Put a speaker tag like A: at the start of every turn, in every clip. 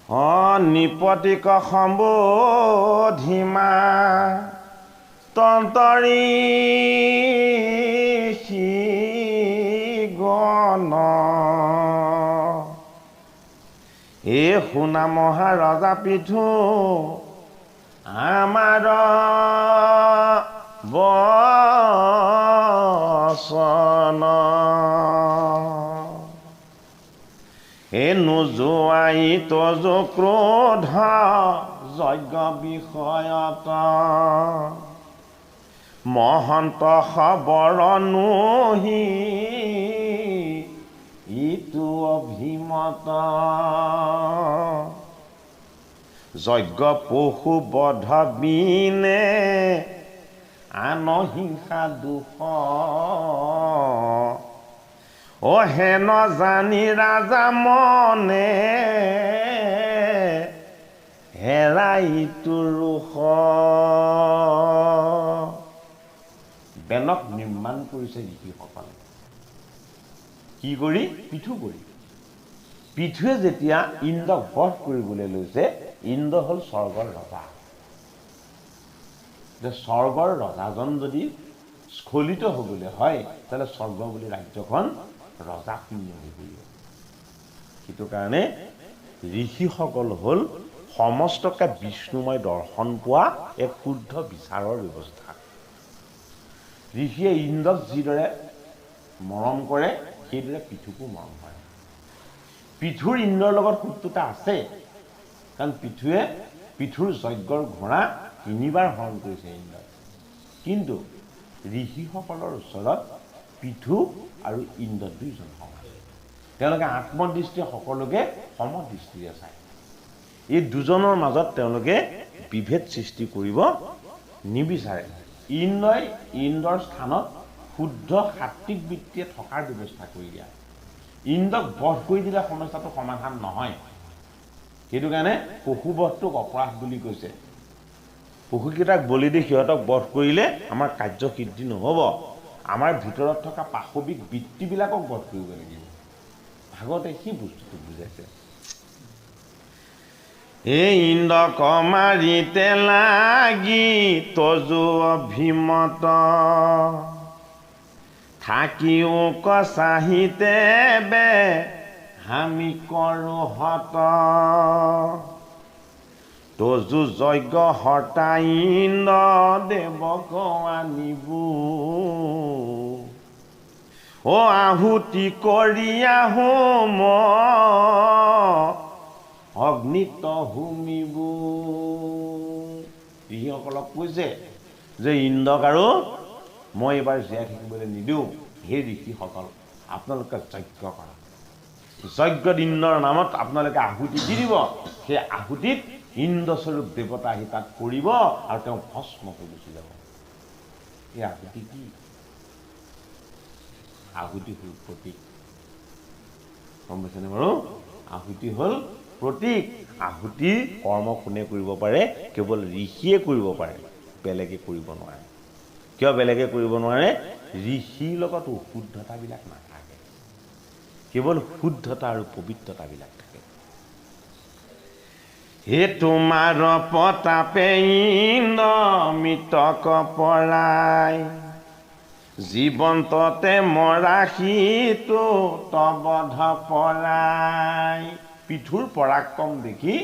A: নিপতিক সম্বোধিমা তন্তৰী গণ এই শুনা মহাৰজা পিঠু আমাৰ বচন এই নোযোৱাই তজু ক্ৰোধ যজ্ঞ বিষয়ত মহন্ত খবৰ নোহি ইটো অভিমত যজ্ঞ পশু বধ বিনে আন হিংসা দুখ হেন জানি ৰাজা মনে হেৰাইটো ৰোষ বেনক নিৰ্মাণ কৰিছে ঋষিসকলে কি কৰি পিঠু কৰি পিঠুৱে যেতিয়া ইন্দ্ৰক বধ কৰিবলৈ লৈছে ইন্দ্ৰ হ'ল স্বৰ্গৰ ৰজা যে স্বৰ্গৰ ৰজাজন যদি স্খলিত হ'বলৈ হয় তাহলে স্বৰ্গ বুলি ৰাজ্যখন ৰজা শূন্য হৈ পৰিব সেইটো কাৰণে ঋষিসকল হ'ল সমস্তকে বিষ্ণুময় দৰ্শন পোৱা এক শুদ্ধ বিচাৰৰ ব্যৱস্থা ঋষিয়ে ইন্দ্ৰক যিদৰে মৰম কৰে সেইদৰে পিঠুকো মৰম কৰে পিঠুৰ ইন্দ্ৰৰ লগত শত্ৰুতা আছে কাৰণ পিঠুৱে পিঠুৰ যজ্ঞৰ ঘোঁৰা 3বাৰ হৰণ কৰিছে ইন্দ্ৰক কিন্তু ঋষিসকলৰ ওচৰত পিঠু আৰু ইন্দ্ৰ দুইজন সমান তেওঁলোকে আত্মদৃষ্টি সকলোকে সমদৃষ্টিৰে চায় এই দুজনৰ মাজত তেওঁলোকে বিভেদ সৃষ্টি কৰিব নিবিচাৰে ইন্দ্ৰই ইন্দ্ৰৰ স্থানত শুদ্ধ সাত্বিক বৃত্তিয়ে থকাৰ ব্যৱস্থা কৰি দিয়া ইন্দ্ৰক বধ কৰি দিলে সমস্যাটো সমাধান নহয় সেইটো কাৰণে পশুবধটোক অপৰাধ বুলি কৈছে পশুকেইটাক বলি দি সিহঁতক বধ কৰিলে আমাৰ কাৰ্য সিদ্ধি নহ'ব আমাৰ ভিতৰত থকা পাশবিক বৃত্তিবিলাকক বধ কৰিব লাগিব ভাগৱতে সেই বস্তুটো বুজাইছে এই ইন্দ্ৰক মাৰিতে লাগি তজু অভিমত থাকিও কচাহিতে বে হামি কৰো হত তজু যজ্ঞ হতা ইন্দ্ৰ দেৱক আনিবু আহুতি কৰি আহোম অগ্নিত হুমিবু ঋষিসকলক কৈছে যে ইন্দ্ৰক আৰু মই এবাৰ জীয়াই থাকিবলৈ নিদিওঁ হে ঋষিসকল আপোনালোকে যজ্ঞ কৰা যজ্ঞত ইন্দ্ৰৰ নামত আপোনালোকে আহুতি দি দিব সেই আহুতিত ইন্দ্ৰস্বৰূপ দেৱতা আহি তাত কৰিব আৰু তেওঁ ভস্ম হৈ গুচি যাব এই আহুতি কি আহুতি হ'ল প্ৰতীক গম পাইছেনে বাৰু আহুতি হ'ল প্ৰতীক আহুতি কৰ্ম কোনে কৰিব পাৰে কেৱল ঋষিয়ে কৰিব পাৰে বেলেগে কৰিব নোৱাৰে কিয় বেলেগে কৰিব নোৱাৰে ঋষিৰ লগত অশুদ্ধতাবিলাক নাথাকে কেৱল শুদ্ধতা আৰু পবিত্ৰতাবিলাক থাকে হে তোমাৰ প্ৰতাপে ইন্দ্ৰ মৃতক পৰাই জীৱন্ততে মৰাশীটো তবধ পৰাই পিঠুৰ পৰাক্ৰম দেখি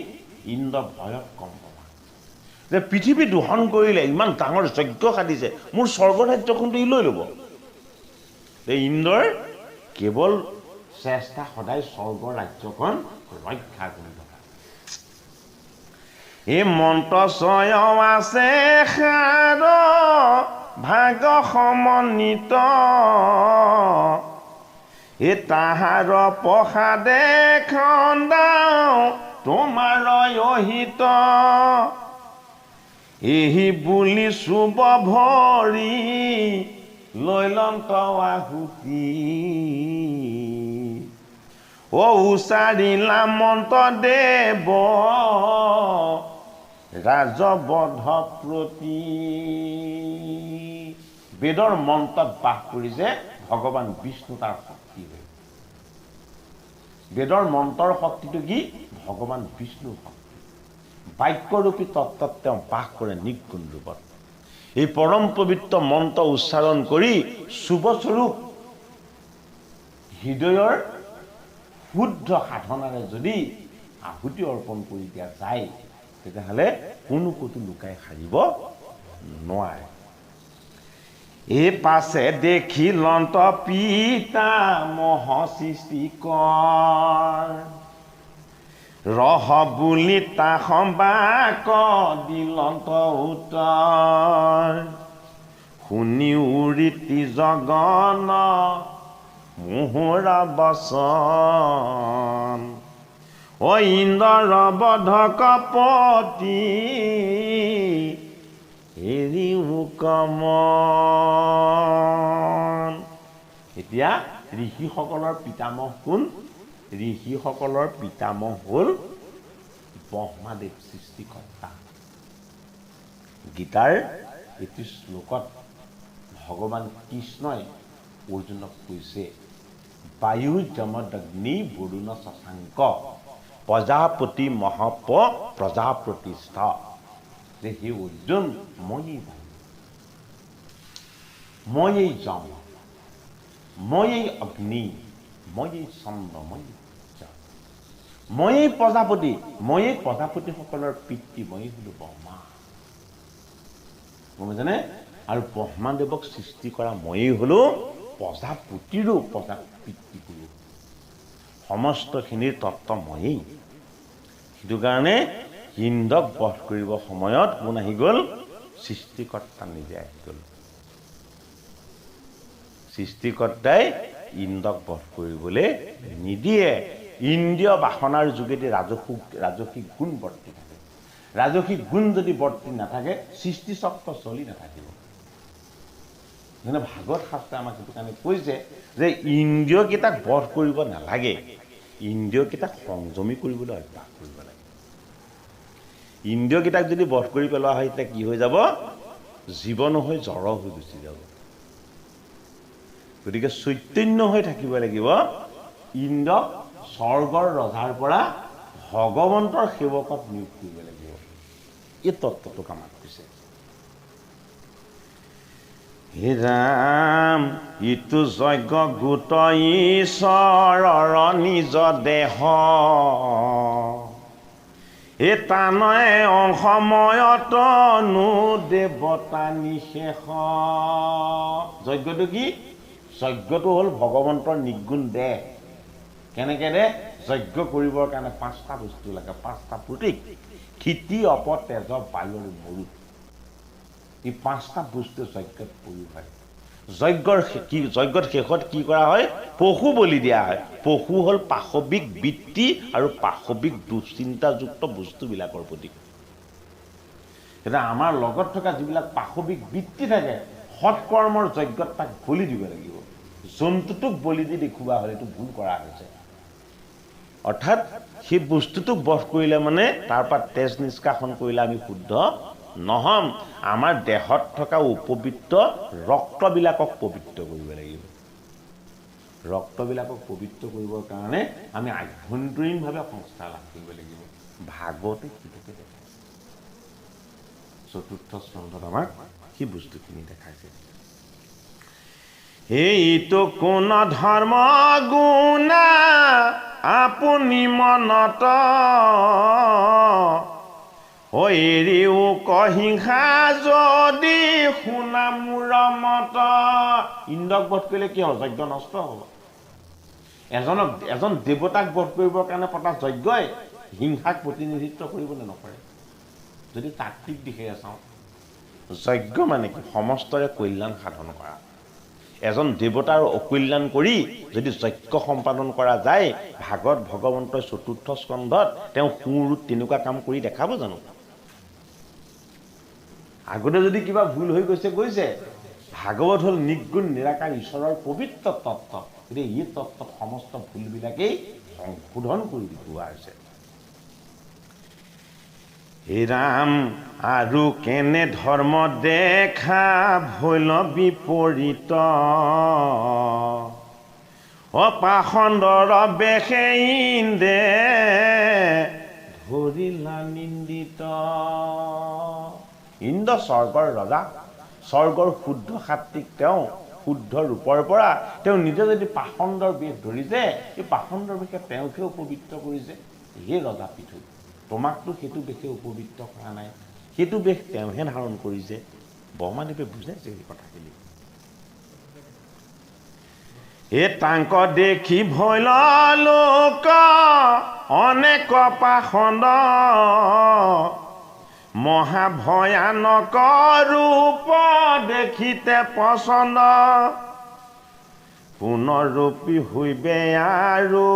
A: ইন্দ্ৰ ভয়ত কম্প যে পৃথিৱী দূষণ কৰিলে ইমান ডাঙৰ যজ্ঞ সাধিছে মোৰ স্বৰ্গ ৰাজ্যখনটো ই লৈ ল'ব ইন্দ্ৰৰ কেৱল চেষ্টা সদায় স্বৰ্গ ৰাজ্যখন ৰক্ষা কৰি থকা এই মন্ত্ৰ স্বয়ং আছে সাৰ ভাগ সমন্বিত এই তাহাৰ প্ৰসাদে খন্দাও তোমাৰ অহিত এহি বুলি শুভ ভৰি লৈলন্ত আহুতি উচাৰিলা মন্ত্ৰ দেৱ ৰাজবধ প্ৰতি বেদৰ মন্ত্ৰত বাস কৰিছে ভগৱান বিষ্ণু তাৰ শক্তি হৈ বেদৰ মন্ত্ৰৰ শক্তিটো কি? ভগৱান বিষ্ণুৰ শক্তি। বাক্যৰূপী তত্ত্বত তেওঁ বাস কৰে নিৰ্গুণ ৰূপত। এই পৰম পবিত্ৰ মন্ত্ৰ উচ্চাৰণ কৰি শুভস্বৰূপ হৃদয়ৰ শুদ্ধ সাধনাৰে যদি আহুতি অৰ্পণ কৰি দিয়া যায়, তেতিয়াহ'লে কোনো ক'তো লুকাই সাৰিব নোৱাৰে। এই পাছে দেখি লন্ত পিতা মহ সৃষ্টিকৰ, ৰহ বুলি তা সম্বাক দিলন্ত উত্তৰ, শুনি উৰিতি জগন মোহৰ বচন, অ ইন্দ্ৰ বধক পতি এৰি হুকম। এতিয়া ঋষিসকলৰ পিতামহ কোন? ঋষিসকলৰ পিতামহ হ'ল ব্ৰহ্মাদেৱ, সৃষ্টিকৰ্তা। গীতাৰ এটি শ্লোকত ভগৱান কৃষ্ণই অৰ্জুনক কৈছে, বায়ু যমদগ্নি বৰুণ শশাংক প্ৰজাপতি মহাপ প্ৰজাপ্ৰতিষ্ঠ, যে হে অৰ্জুন, মই এই বায়ু, মই এই যম, মই এই অগ্নি, মই এই চন্দ্ৰ, মই এই প্ৰজাপতি, মই এই প্ৰজাপতিসকলৰ পিতৃ, মই হলো ব্ৰহ্মা। গম পাইছেনে? আৰু ব্ৰহ্মাদেৱক সৃষ্টি কৰা ময়েই হলো প্ৰজাপতিৰো পিতৃগুৰু। সমস্তখিনিৰ তত্ত্ব ময়েই। সেইটো কাৰণে ইন্দ্ৰক বধ কৰিব সময়ত কোন আহি গ'ল? সৃষ্টিকৰ্তা নিজে আহি গ'ল। সৃষ্টিকৰ্তাই ইন্দ্ৰক বধ কৰিবলৈ নিদিয়ে। ইন্দ্ৰিয় বাসনাৰ যোগেদি ৰাজসিক গুণ বৰ্তি থাকে। ৰাজসিক গুণ যদি বৰ্তি নাথাকে, সৃষ্টি চক্ৰ চলি নাথাকিব। যেনে ভাগৱত শাস্ত্ৰই আমাক সেইটো কাৰণে কৈছে যে ইন্দ্ৰিয়কেইটাক বধ কৰিব নালাগে, ইন্দ্ৰিয়কেইটাক সংযমী কৰিবলৈ অভ্যাস কৰিব লাগে। ইন্দ্ৰিয়কেইটাক যদি বধ কৰি পেলোৱা হয়, তেতিয়া কি হৈ যাব? জীৱন হৈ জড় হৈ গুচি যাব। গতিকে চৈতন্য হৈ থাকিব লাগিব। ইন্দ্ৰক স্বৰ্গৰ ৰজাৰ পৰা ভগৱন্তৰ সেৱকত নিয়োগ কৰিব লাগিব। এই তত্ত্বটোক আমাক কৈছে। হে ৰাম, ইটো যজ্ঞ গোট ঈশ্বৰৰ নিজ দেহ, এ তানয় অসময়ত নো দেৱতা নিশেষ। যজ্ঞটো কি? যজ্ঞটো হ'ল ভগৱন্তৰ নিৰ্গুণ দেহ। কেনেকে দে? যজ্ঞ কৰিবৰ কাৰণে 5টা বস্তু লাগে, 5টা প্ৰতীক: ক্ষিতি, অপ, তেজ, বায়ু আৰু মৰু। এই 5টা বস্তু যজ্ঞত প্ৰয়োগ হয়। যজ্ঞত শেষত কি কৰা হয়? পশু বলি দিয়া হয়। পশু হ'ল পাশৱিক বৃত্তি আৰু পাশৱিক দুশ্চিন্তাযুক্ত বস্তুবিলাকৰ প্ৰতীক। এতিয়া আমাৰ লগত থকা যিবিলাক পাশৱিক বৃত্তি থাকে, সৎকৰ্মৰ যজ্ঞত তাক বলি দিব লাগিব। জন্তুটোক বলি দি দেখুওৱা হ'লে এইটো ভুল কৰা হৈছে। অৰ্থাৎ সেই বস্তুটোক বধ কৰিলে মানে তাৰ পৰা তেজ নিষ্কাশন কৰিলে আমি শুদ্ধ নহম। আমাৰ দেহত থকা উপবিত্ৰ ৰক্তবিলাকক পবিত্ৰ কৰিব লাগিব। ৰক্তবিলাকক পবিত্ৰ কৰিবৰ কাৰণে আমি আভ্যন্তৰীণভাৱে সংস্কাৰ লাভ কৰিব লাগিব। ভাগৱতে সেইটোকে দেখাইছে। 4ৰ্থ স্কন্ধত আমাক সেই বস্তুখিনি দেখাইছে। এইটো কোন ধৰ্ম গুণা আপুনি মনত, এৰিও কহিংসা যদি শুনা মোৰ মত। ইন্দ্ৰক বধ কৰিলে কি হ'ব? যজ্ঞ নষ্ট হ'ব। এজন দেৱতাক বধ কৰিবৰ কাৰণে পতা যজ্ঞই হিংসাক প্ৰতিনিধিত্ব কৰিবলৈ নকৰে। যদি তাত্ত্বিক দিশেৰে চাওঁ, যজ্ঞ মানে কি? সমস্তৰে কল্যাণ সাধন কৰা। এজন দেৱতাৰ অকল্যাণ কৰি যদি যজ্ঞ সম্পাদন কৰা যায়, ভাগৱত ভগৱন্তৰ 4ৰ্থ স্কন্ধত তেওঁ সুৰূপ তেনেকুৱা কাম কৰি দেখাব জানো? আগতে যদি কিবা ভুল হৈ গৈছে। ভাগৱত হ'ল নিৰ্গুণ নিৰাকাৰ ঈশ্বৰৰ পবিত্ৰ তত্ত্ব। গতিকে এই তত্ত্বত সমস্ত ভুলবিলাকেই সংশোধন কৰি দেখুওৱা হৈছে। হে ৰাম, আৰু কেনে ধৰ্ম দেখা ভৈল বিপৰীত, পাখণ্ডৰ বেশে ইন্দে ধৰিলা নিন্দিত। ইন্দ্ৰ স্বৰ্গৰ ৰজা, স্বৰ্গৰ শুদ্ধ সাত্বিক, তেওঁ শুদ্ধ ৰূপৰ পৰা তেওঁ নিজে যদি পাখণ্ডৰ বেশ ধৰিছে, এই পাখণ্ডৰ বেশে তেওঁকে পবিত্ৰ কৰিছে। হে ৰজা পৃথু, তোমাকতো সেইটো বেশে উপবিত্ৰ কৰা নাই, সেইটো বেশ তেওঁহে ধাৰণ কৰিছে। ব্ৰহ্মাদেৱে বুজাইছে এই কথাখিনি। তাংক দেখি ভৈল লোক অনেক পাখণ্ড, মহাভয়ানক ৰূপ দেখিতে পচন্দ। পুনৰূপী হইবে আৰু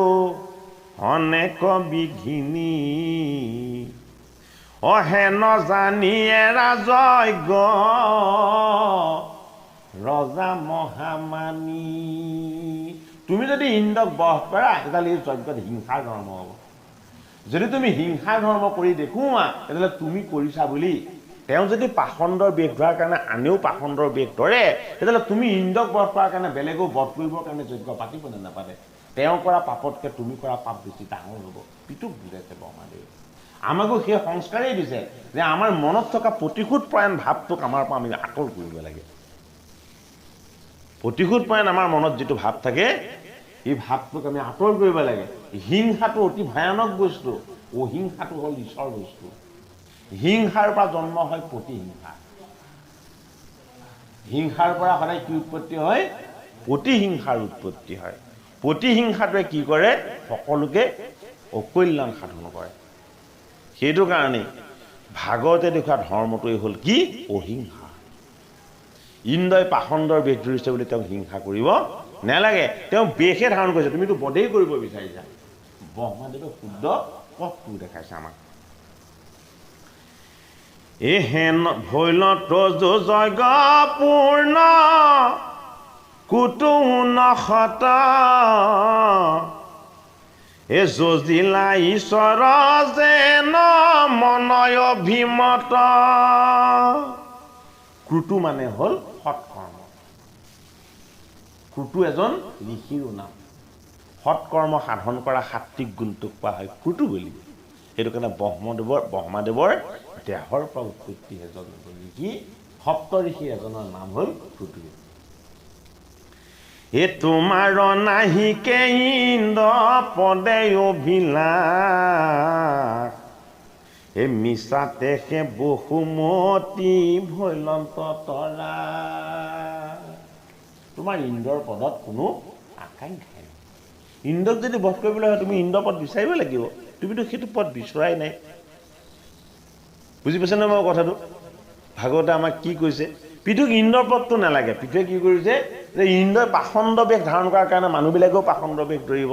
A: অনেক বিঘিনী, অহে নজানিয়ে ৰাজজ্ঞ ৰজা মহামানী। তুমি যদি ইন্দ্ৰক বধ কৰা তেতিয়াহ'লে এই যজ্ঞত হিংসাৰ ধৰ্ম হ'ব। যদি তুমি হিংসাৰ ধৰ্ম কৰি দেখুওৱা তেতিয়াহ'লে তুমি কৰিছা বুলি, তেওঁ যদি পাখণ্ডৰ বেশ ধৰাৰ কাৰণে আনেও পাখণ্ডৰ বেশ ধৰে, তেতিয়াহ'লে তুমি ইন্দ্ৰক বধ কৰাৰ কাৰণে বেলেগেও বধ কৰিবৰ কাৰণে যজ্ঞ পাতিব নে নাপাতে? তেওঁ কৰা পাপতকে তুমি কৰা পাপ বেছি ডাঙৰ হ'ব। পিতুক বুজাইছে ব্ৰহ্মাদেৱে। আমাকো সেই সংস্কাৰেই দিছে যে আমাৰ মনত থকা প্ৰতিশোধ পৰায়ণ ভাৱটোক আমাৰ পৰা আমি আঁতৰ কৰিব লাগে। প্ৰতিশোধ পৰায়ণ আমাৰ মনত যিটো ভাৱ থাকে, এই ভাৱটোক আমি আঁতৰ কৰিব লাগে। হিংসাটো অতি ভয়ানক বস্তু, অহিংসাটো হ'ল ঈশ্বৰ বস্তু। হিংসাৰ পৰা জন্ম হয় প্ৰতিহিংসা। হিংসাৰ পৰা সদায় কি উৎপত্তি হয়? প্ৰতিহিংসাৰ উৎপত্তি হয়। প্ৰতিহিংসাটোৱে কি কৰে? সকলোকে অকল্যাণ সাধন কৰে। সেইটো কাৰণে ভাগৱতে দেখুওৱা ধৰ্মটোৱে হ'ল কি? অহিংসা। ইন্দ্ৰই পাখণ্ডৰ বেশ ধৰিছে বুলি তেওঁক হিংসা কৰিব নালাগে। তেওঁ বেশে ধাৰণ কৰিছে, তুমিতো বধেই কৰিব বিচাৰিছা। ব্ৰহ্মাদেৱে শুদ্ধ পথটো দেখাইছে আমাক। হেন ভৈল তজু যজ্ঞ পূৰ্ণ কুতুন শত, যজিলা ঈশ্বৰ যেন মনয় অভিমত। ক্ৰুতু মানে হ'ল সৎকৰ্ম। ক্ৰুতু এজন ঋষিৰো নাম। সৎকৰ্ম সাধন কৰা সাত্বিক গুণটোক কোৱা হয় ক্ৰুতু বুলি। সেইটো কাৰণে ব্ৰহ্মাদেৱৰ দেহৰ পৰা উৎপত্তি এজন ঋষি, সপ্ত ঋষি এজনৰ নাম হ'ল ক্ৰুতু। তোমাৰ নাহিকে ইন্দ্ৰ পদে অভিলাষ, মিছাতে সে বহুমতি ভৈলন্ত তৰা। তোমাৰ ইন্দ্ৰৰ পদত কোনো আকাংক্ষাই নাই। ইন্দ্ৰক যদি বধ কৰিবলৈ হয় তুমি ইন্দ্ৰ পদ বিচাৰিব লাগিব। তুমিতো সেইটো পদ বিচৰাই নাই। বুজি পাইছে নে মই কথাটো? ভাগৱতে আমাক কি কৈছে? পৃথুক ইন্দ্ৰৰ পদটো নালাগে। পৃথুৱে কি কৰিছে যে ইন্দ্ৰই পাখণ্ড বেশ ধাৰণ কৰাৰ কাৰণে মানুহবিলাকেও পাখণ্ড বেশ ধৰিব,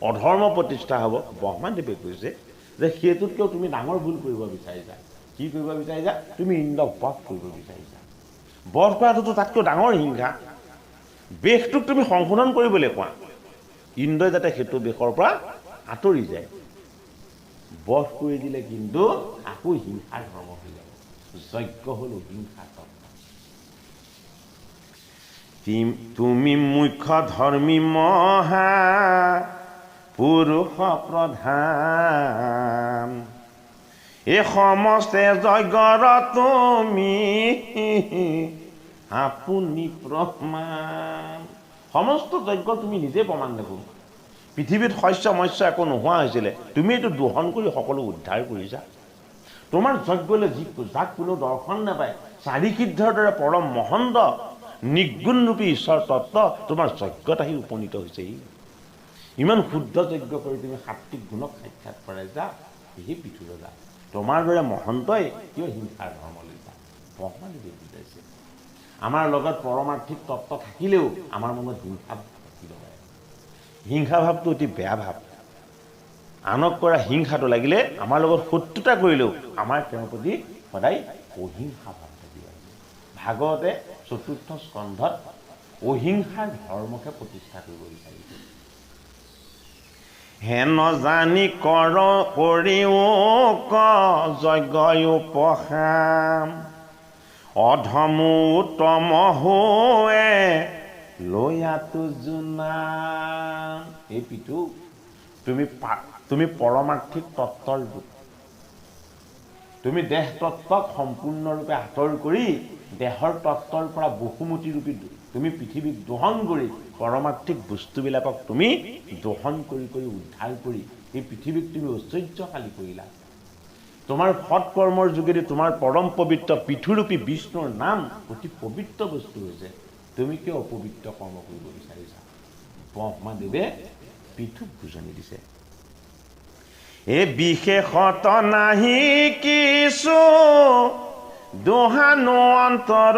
A: অধৰ্ম প্ৰতিষ্ঠা হ'ব। ব্ৰহ্মাদেৱে কৈছে যে সেইটোতকৈও তুমি ডাঙৰ ভুল কৰিব বিচাৰিছা। কি কৰিব বিচাৰিছা? তুমি ইন্দ্ৰক বধ কৰিব বিচাৰিছা। বধ কৰাটোতো তাতকৈ ডাঙৰ হিংসা। বেশটোক তুমি সংশোধন কৰিবলৈ কোৱা, ইন্দ্ৰই যাতে সেইটো বেশৰ পৰা আঁতৰি যায়। বধ কৰি দিলে কিন্তু আকৌ হিংসাৰ ধৰ্ম হৈ যাব। যজ্ঞ হ'ল অহিংসা তত্ত্ব। তুমি মুখ্য ধৰ্মী মহা পুৰুষ প্ৰধান, এই সমস্তে যজ্ঞৰ তুমি আপুনি প্ৰমাণ। সমস্ত যজ্ঞ তুমি নিজে প্ৰমাণ দেখোন। পৃথিৱীত শস্য মৎস্য একো নোহোৱা হৈছিলে, তুমি এইটো দোহন কৰি সকলো উদ্ধাৰ কৰিছা। তোমাৰ যজ্ঞলৈ যাক কোনো দৰ্শন নাপায়, চাৰি সিদ্ধৰ দৰে পৰম মহন্ত নিৰ্গুণৰূপী ঈশ্বৰ তত্ত্ব তোমাৰ যজ্ঞত আহি উপনীত হৈছে। ইমান শুদ্ধ যজ্ঞ কৰি তুমি সাত্বিক গুণক সাক্ষাৎ কৰাইছা। সেই পৃথু ৰজা, তোমাৰ দৰে মহন্তই কিয় হিংসাৰ ধৰ্ম লৈছা? ব্ৰহ্মাদেৱে বুজাইছে। আমাৰ লগত পৰমাৰ্থিক তত্ত্ব থাকিলেও আমাৰ মনত হিংসা ভাৱ থাকিব পাৰে। হিংসা ভাৱটো অতি বেয়া ভাৱ। আনক কৰা হিংসাটো লাগিলে আমাৰ লগত শত্ৰুতা কৰিলেও আমাৰ তেওঁৰ প্ৰতি সদায় অহিংসা ভাৱ থাকিব। ভাগৱতে ৪ৰ্থ স্কন্ধত অহিংসাৰ ধৰ্মকে প্ৰতিষ্ঠা কৰিব বিচাৰিছে। হেন জানি কৰ কৰিও যজ্ঞ উপশাম, অধমো উত্তম হোৱে লয়াটো জোনা। এই পিঠু তুমি পৰমাৰ্থিক তত্ত্বৰ ৰূপ। তুমি দেহ তত্ত্বক সম্পূৰ্ণৰূপে আঁতৰ কৰি দেহৰ তত্ত্বৰ পৰা বহুমূৰ্তি ৰূপী তুমি পৃথিৱীক দহন কৰি পৰমাৰ্থিক বস্তুবিলাকক তুমি দহন কৰি উদ্ধাৰ কৰি এই পৃথিৱীক তুমি ঐশ্বৰ্যশালী কৰিলা। তোমাৰ সৎকৰ্মৰ যোগেদি তোমাৰ পৰম পবিত্ৰ পৃথুৰূপী বিষ্ণুৰ নাম অতি পবিত্ৰ বস্তু হৈছে। তুমি কিয় অপবিত্ৰ কৰ্ম কৰিব বিচাৰিছা? ব্ৰহ্মাদেৱে পৃথুক বুজনি দিছে। এ বিশেষত নাহি কিছু দোহানো অন্তৰ,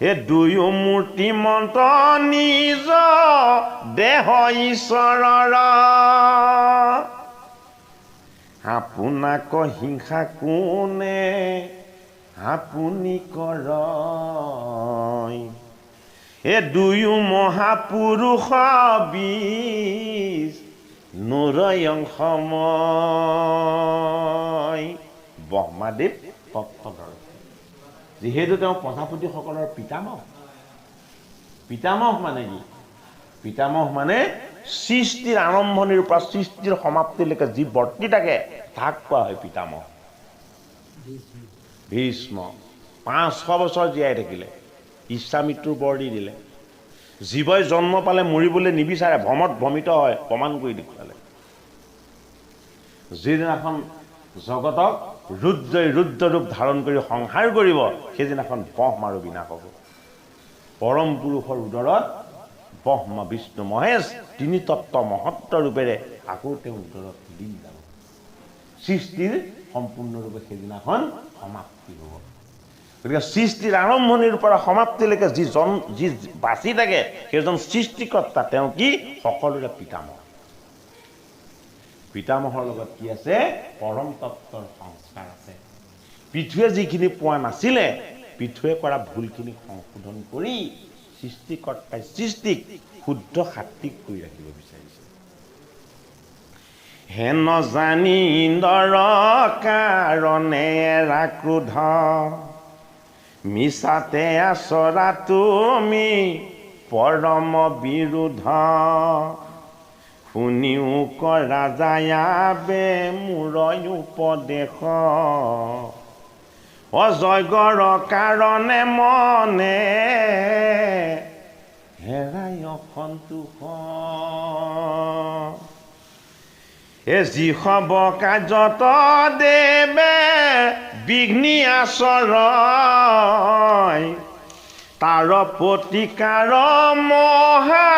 A: এ দুয়ো মূৰ্তিমন্ত নিজ দেহ ঈশ্বৰৰ। আপোনাক হিংসা কোনে আপুনি কৰ, এ দুয়ো মহাপুৰুষ বিষ নৰয়ং সময়। ব্ৰহ্মাদেৱ তত্ত্বধৰ, যিহেতু তেওঁ প্ৰজাপতিসকলৰ পিতামহ। পিতামহ মানে কি? পিতামহ মানে সৃষ্টিৰ আৰম্ভণিৰ পৰা সৃষ্টিৰ সমাপ্তিলৈকে যি বৰ্তি থাকে তাক কোৱা হয় পিতামহ। ভীষ্ম 500 বছৰ জীয়াই থাকিলে, ইচ্ছামৃত্যুৰ বৰ দি দিলে। জীৱই জন্ম পালে মৰিবলৈ নিবিচাৰে, ভ্ৰমিত হয়, প্ৰমাণ কৰি দেখুৱালে। যিদিনাখন জগতক ৰুদ্ৰ ৰূপ ধাৰণ কৰি সংহাৰ কৰিব, সেইদিনাখন ব্ৰহ্মাৰো বিনাশ হ'ব। পৰম পুৰুষৰ উদৰত ব্ৰহ্মা বিষ্ণু মহেশ তিনি তত্ত্ব মহত্ব ৰূপেৰে আকৌ তেওঁ উদৰত লীন যাব। সৃষ্টিৰ সম্পূৰ্ণৰূপে সেইদিনাখন সমাপ্তি হ'ব। গতিকে সৃষ্টিৰ আৰম্ভণিৰ পৰা সমাপ্তিলৈকে যি বাচি থাকে সেইজন সৃষ্টিকৰ্তা, তেওঁ কি? সকলোৰে পিতামহ। পিতামহৰ লগত কি আছে? পৰম তত্ত্বৰ সংস্কাৰ আছে। পৃথুৱে যিখিনি পোৱা নাছিলে, পৃথুৱে কৰা ভুলখিনি সংশোধন কৰি সৃষ্টিকৰ্তাই সৃষ্টিক শুদ্ধ সাত্বিক কৰি ৰাখিব বিচাৰিছে। হেন জানি ইন্দ্ৰৰ কাৰণে ক্ৰোধ, মিছাতে আচৰা তুমি পৰম বিৰোধ। শুনিও কৰা যায়াবে মোৰ উপদেশ, অযজ্ঞৰ কাৰণে মনে হেৰাই অসন্তোষ। এ যি হব কাৰ্যত দেৱে বিঘ্নি আচৰণ, তাৰ প্ৰতিকাৰ মহা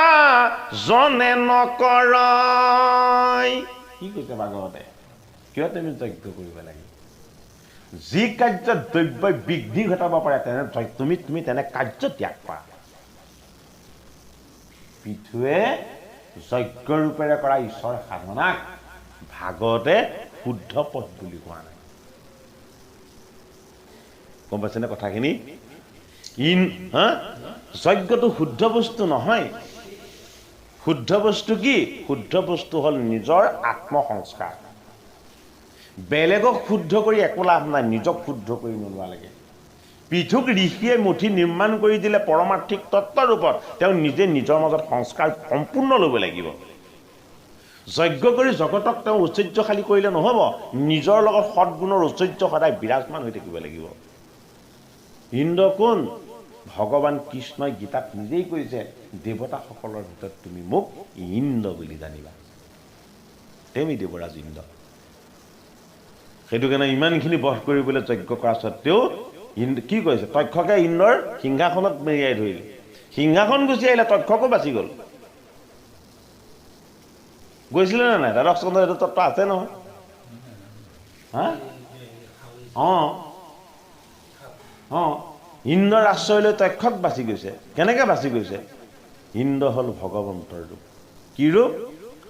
A: জনে নকৰয়। কি কৈছে ভাগৱতে? কিয় তুমি যজ্ঞ কৰিব লাগে? যি কাৰ্যত দ্ৰব্যই বিঘ্নি ঘটাব পাৰে তুমি তেনে কাৰ্য ত্যাগ কৰা। পৃথুৱে যজ্ঞ ৰূপেৰে কৰা ঈশ্বৰ সাধনাক ভাগৱতে শুদ্ধ পথ বুলি কোৱা নাই। গম পাইছেনে কথাখিনি? যজ্ঞটো শুদ্ধ বস্তু নহয়। শুদ্ধ বস্তু কি? শুদ্ধ বস্তু হ'ল নিজৰ আত্মসংস্কাৰ। বেলেগক শুদ্ধ কৰি একো লাভ নাই, নিজক শুদ্ধ কৰি নোলোৱা লাগে। পৃথুক ঋষিয়ে মুঠি নিৰ্মাণ কৰি দিলে পৰমাৰ্থিক তত্ত্বৰ ৰূপত, তেওঁ নিজে নিজৰ মাজত সংস্কাৰ সম্পূৰ্ণ ল'ব লাগিব। যজ্ঞ কৰি জগতক তেওঁ ঐশ্বৰ্যশালী কৰিলে নহ'ব, নিজৰ লগত সৎগুণৰ ঐশ্বৰ্য সদায় বিৰাজমান হৈ থাকিব লাগিব। ইন্দ্ৰ কোন? ভগৱান কৃষ্ণই গীতাত নিজেই কৈছে, দেৱতাসকলৰ ভিতৰত তুমি মোক ইন্দ্ৰ বুলি জানিবা। তেওঁই দেৱৰাজ ইন্দ্ৰ। সেইটো কাৰণে ইমানখিনি বধ কৰিবলৈ যজ্ঞ কৰা স্বত্তেও কি কৈছে? তক্ষকে ইন্দ্ৰৰ সিংহাসনত মেৰিয়াই ধৰিলে। সিংহাসন গুচি আহিলে, তক্ষকো বাচি গ'ল। গৈছিলে নে নাই? দ্বাদশ স্কন্ধত এইটো তত্ত্ব আছে নহয়। ইন্দ্ৰৰ আশ্ৰয় লৈ তক্ষক বাচি গৈছে। কেনেকে বাচি গৈছে? ইন্দ্ৰ হ'ল ভগৱন্তৰ ৰূপ। কি ৰূপ?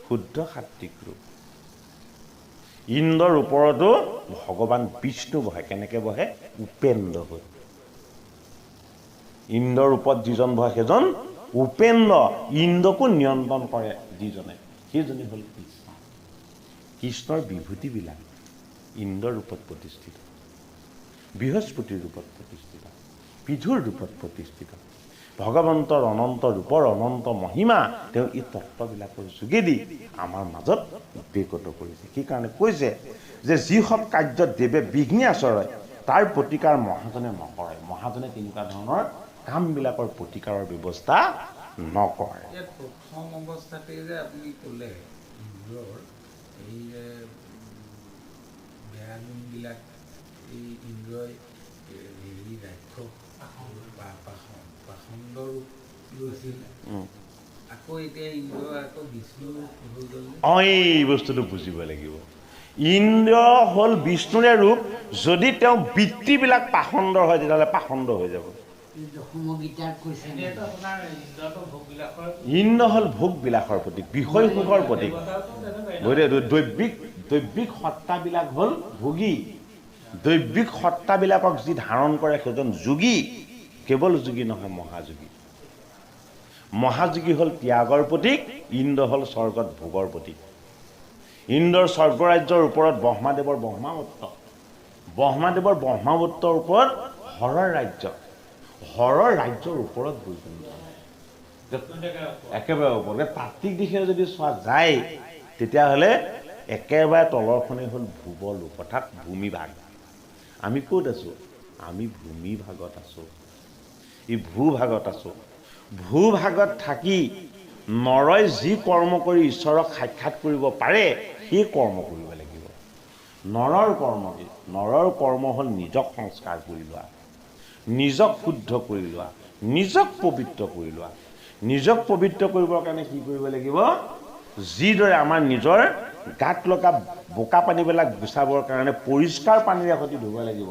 A: শুদ্ধ সাত্বিক ৰূপ। ইন্দ্ৰৰ ওপৰতো ভগৱান বিষ্ণু বহে। কেনেকে বহে? উপেন্দ্ৰ হৈ। ইন্দ্ৰৰ ওপৰত যিজন বহে সেইজন উপেন্দ্ৰ। ইন্দ্ৰকো নিয়ন্ত্ৰণ কৰে যিজনে, সেইজনে হ'ল কৃষ্ণ। কৃষ্ণৰ বিভূতিবিলাক ইন্দ্ৰৰ ৰূপত প্ৰতিষ্ঠিত, বৃহস্পতিৰ ৰূপত প্ৰতিষ্ঠিত। পৃথুৰ ৰূপত প্ৰতিষ্ঠিত ভগৱন্তৰ অনন্ত ৰূপৰ অনন্ত মহিমা তেওঁ এই তত্ত্ববিলাকৰ যোগেদি আমাৰ মাজত উদ্বেগত কৰিছে কি কাৰণে কৈছে যে যিসব কাৰ্যত দেৱে বিঘ্নি আচৰয় তাৰ প্ৰতিকাৰ মহাজনে নকৰে মহাজনে তেনেকুৱা ধৰণৰ কামবিলাকৰ প্ৰতিকাৰৰ ব্যৱস্থা নকৰে
B: প্ৰথম অৱস্থাতে যে আপুনি ক'লে ইন্দ্ৰৰ এই যে বেয়া গুণবিলাক এই ইন্দ্ৰই হেৰি ৰাক্ষস বা পাখণ্ড ৰূপ লৈছিল আকৌ এতিয়া ইন্দ্ৰ আকৌ বিষ্ণু হৈ গ'ল
A: এই বস্তুটো বুজিব লাগিব ইন্দ্ৰ হ'ল বিষ্ণুৰে ৰূপ যদি তেওঁ বৃত্তিবিলাক পাখণ্ডৰ হয় তেতিয়াহ'লে পাখণ্ড হৈ যাব ইন্দ্ৰ হ'ল ভোগবিলাসৰ প্ৰতীক বিষয় সুখৰ প্ৰতীক দৈবিক সত্তাবিলাক হ'ল ভোগী দৈবিক সত্তাবিলাকক যি ধাৰণ কৰে সেইজন যোগী কেৱল যোগী নহয় মহাযোগী হ'ল ত্যাগৰ প্ৰতীক ইন্দ্ৰ হ'ল স্বৰ্গত ভোগৰ প্ৰতীক ইন্দ্ৰৰ স্বৰ্গৰাজ্যৰ ওপৰত ব্ৰহ্মাদেৱৰ ব্ৰহ্মাৱত্তৰ ওপৰত হৰৰ ৰাজ্যৰ ওপৰত বৈকুণ্ঠ একেবাৰে ওপৰত তাত্ত্বিক দিশে যদি চোৱা যায় তেতিয়াহ'লে একেবাৰে তলৰখনেই হ'ল ভূৱলোক অৰ্থাৎ ভূমিভাগ আমি ক'ত আছোঁ আমি ভূমিভাগত আছোঁ এই ভূভাগত আছোঁ ভূভাগত থাকি নৰই যি কৰ্ম কৰি ঈশ্বৰক সাক্ষাৎ কৰিব পাৰে সেই কৰ্ম কৰিব লাগিব নৰৰ কৰ্ম কি নৰৰ কৰ্ম হ'ল নিজক সংস্কাৰ কৰি লোৱা নিজক শুদ্ধ কৰি লোৱা নিজক পবিত্ৰ কৰি লোৱা নিজক পবিত্ৰ কৰিবৰ কাৰণে কি কৰিব লাগিব যিদৰে আমাৰ নিজৰ গাত লগা বোকা পানীবিলাক গুচাবৰ কাৰণে পৰিষ্কাৰ পানীৰে সৈতে ধুব লাগিব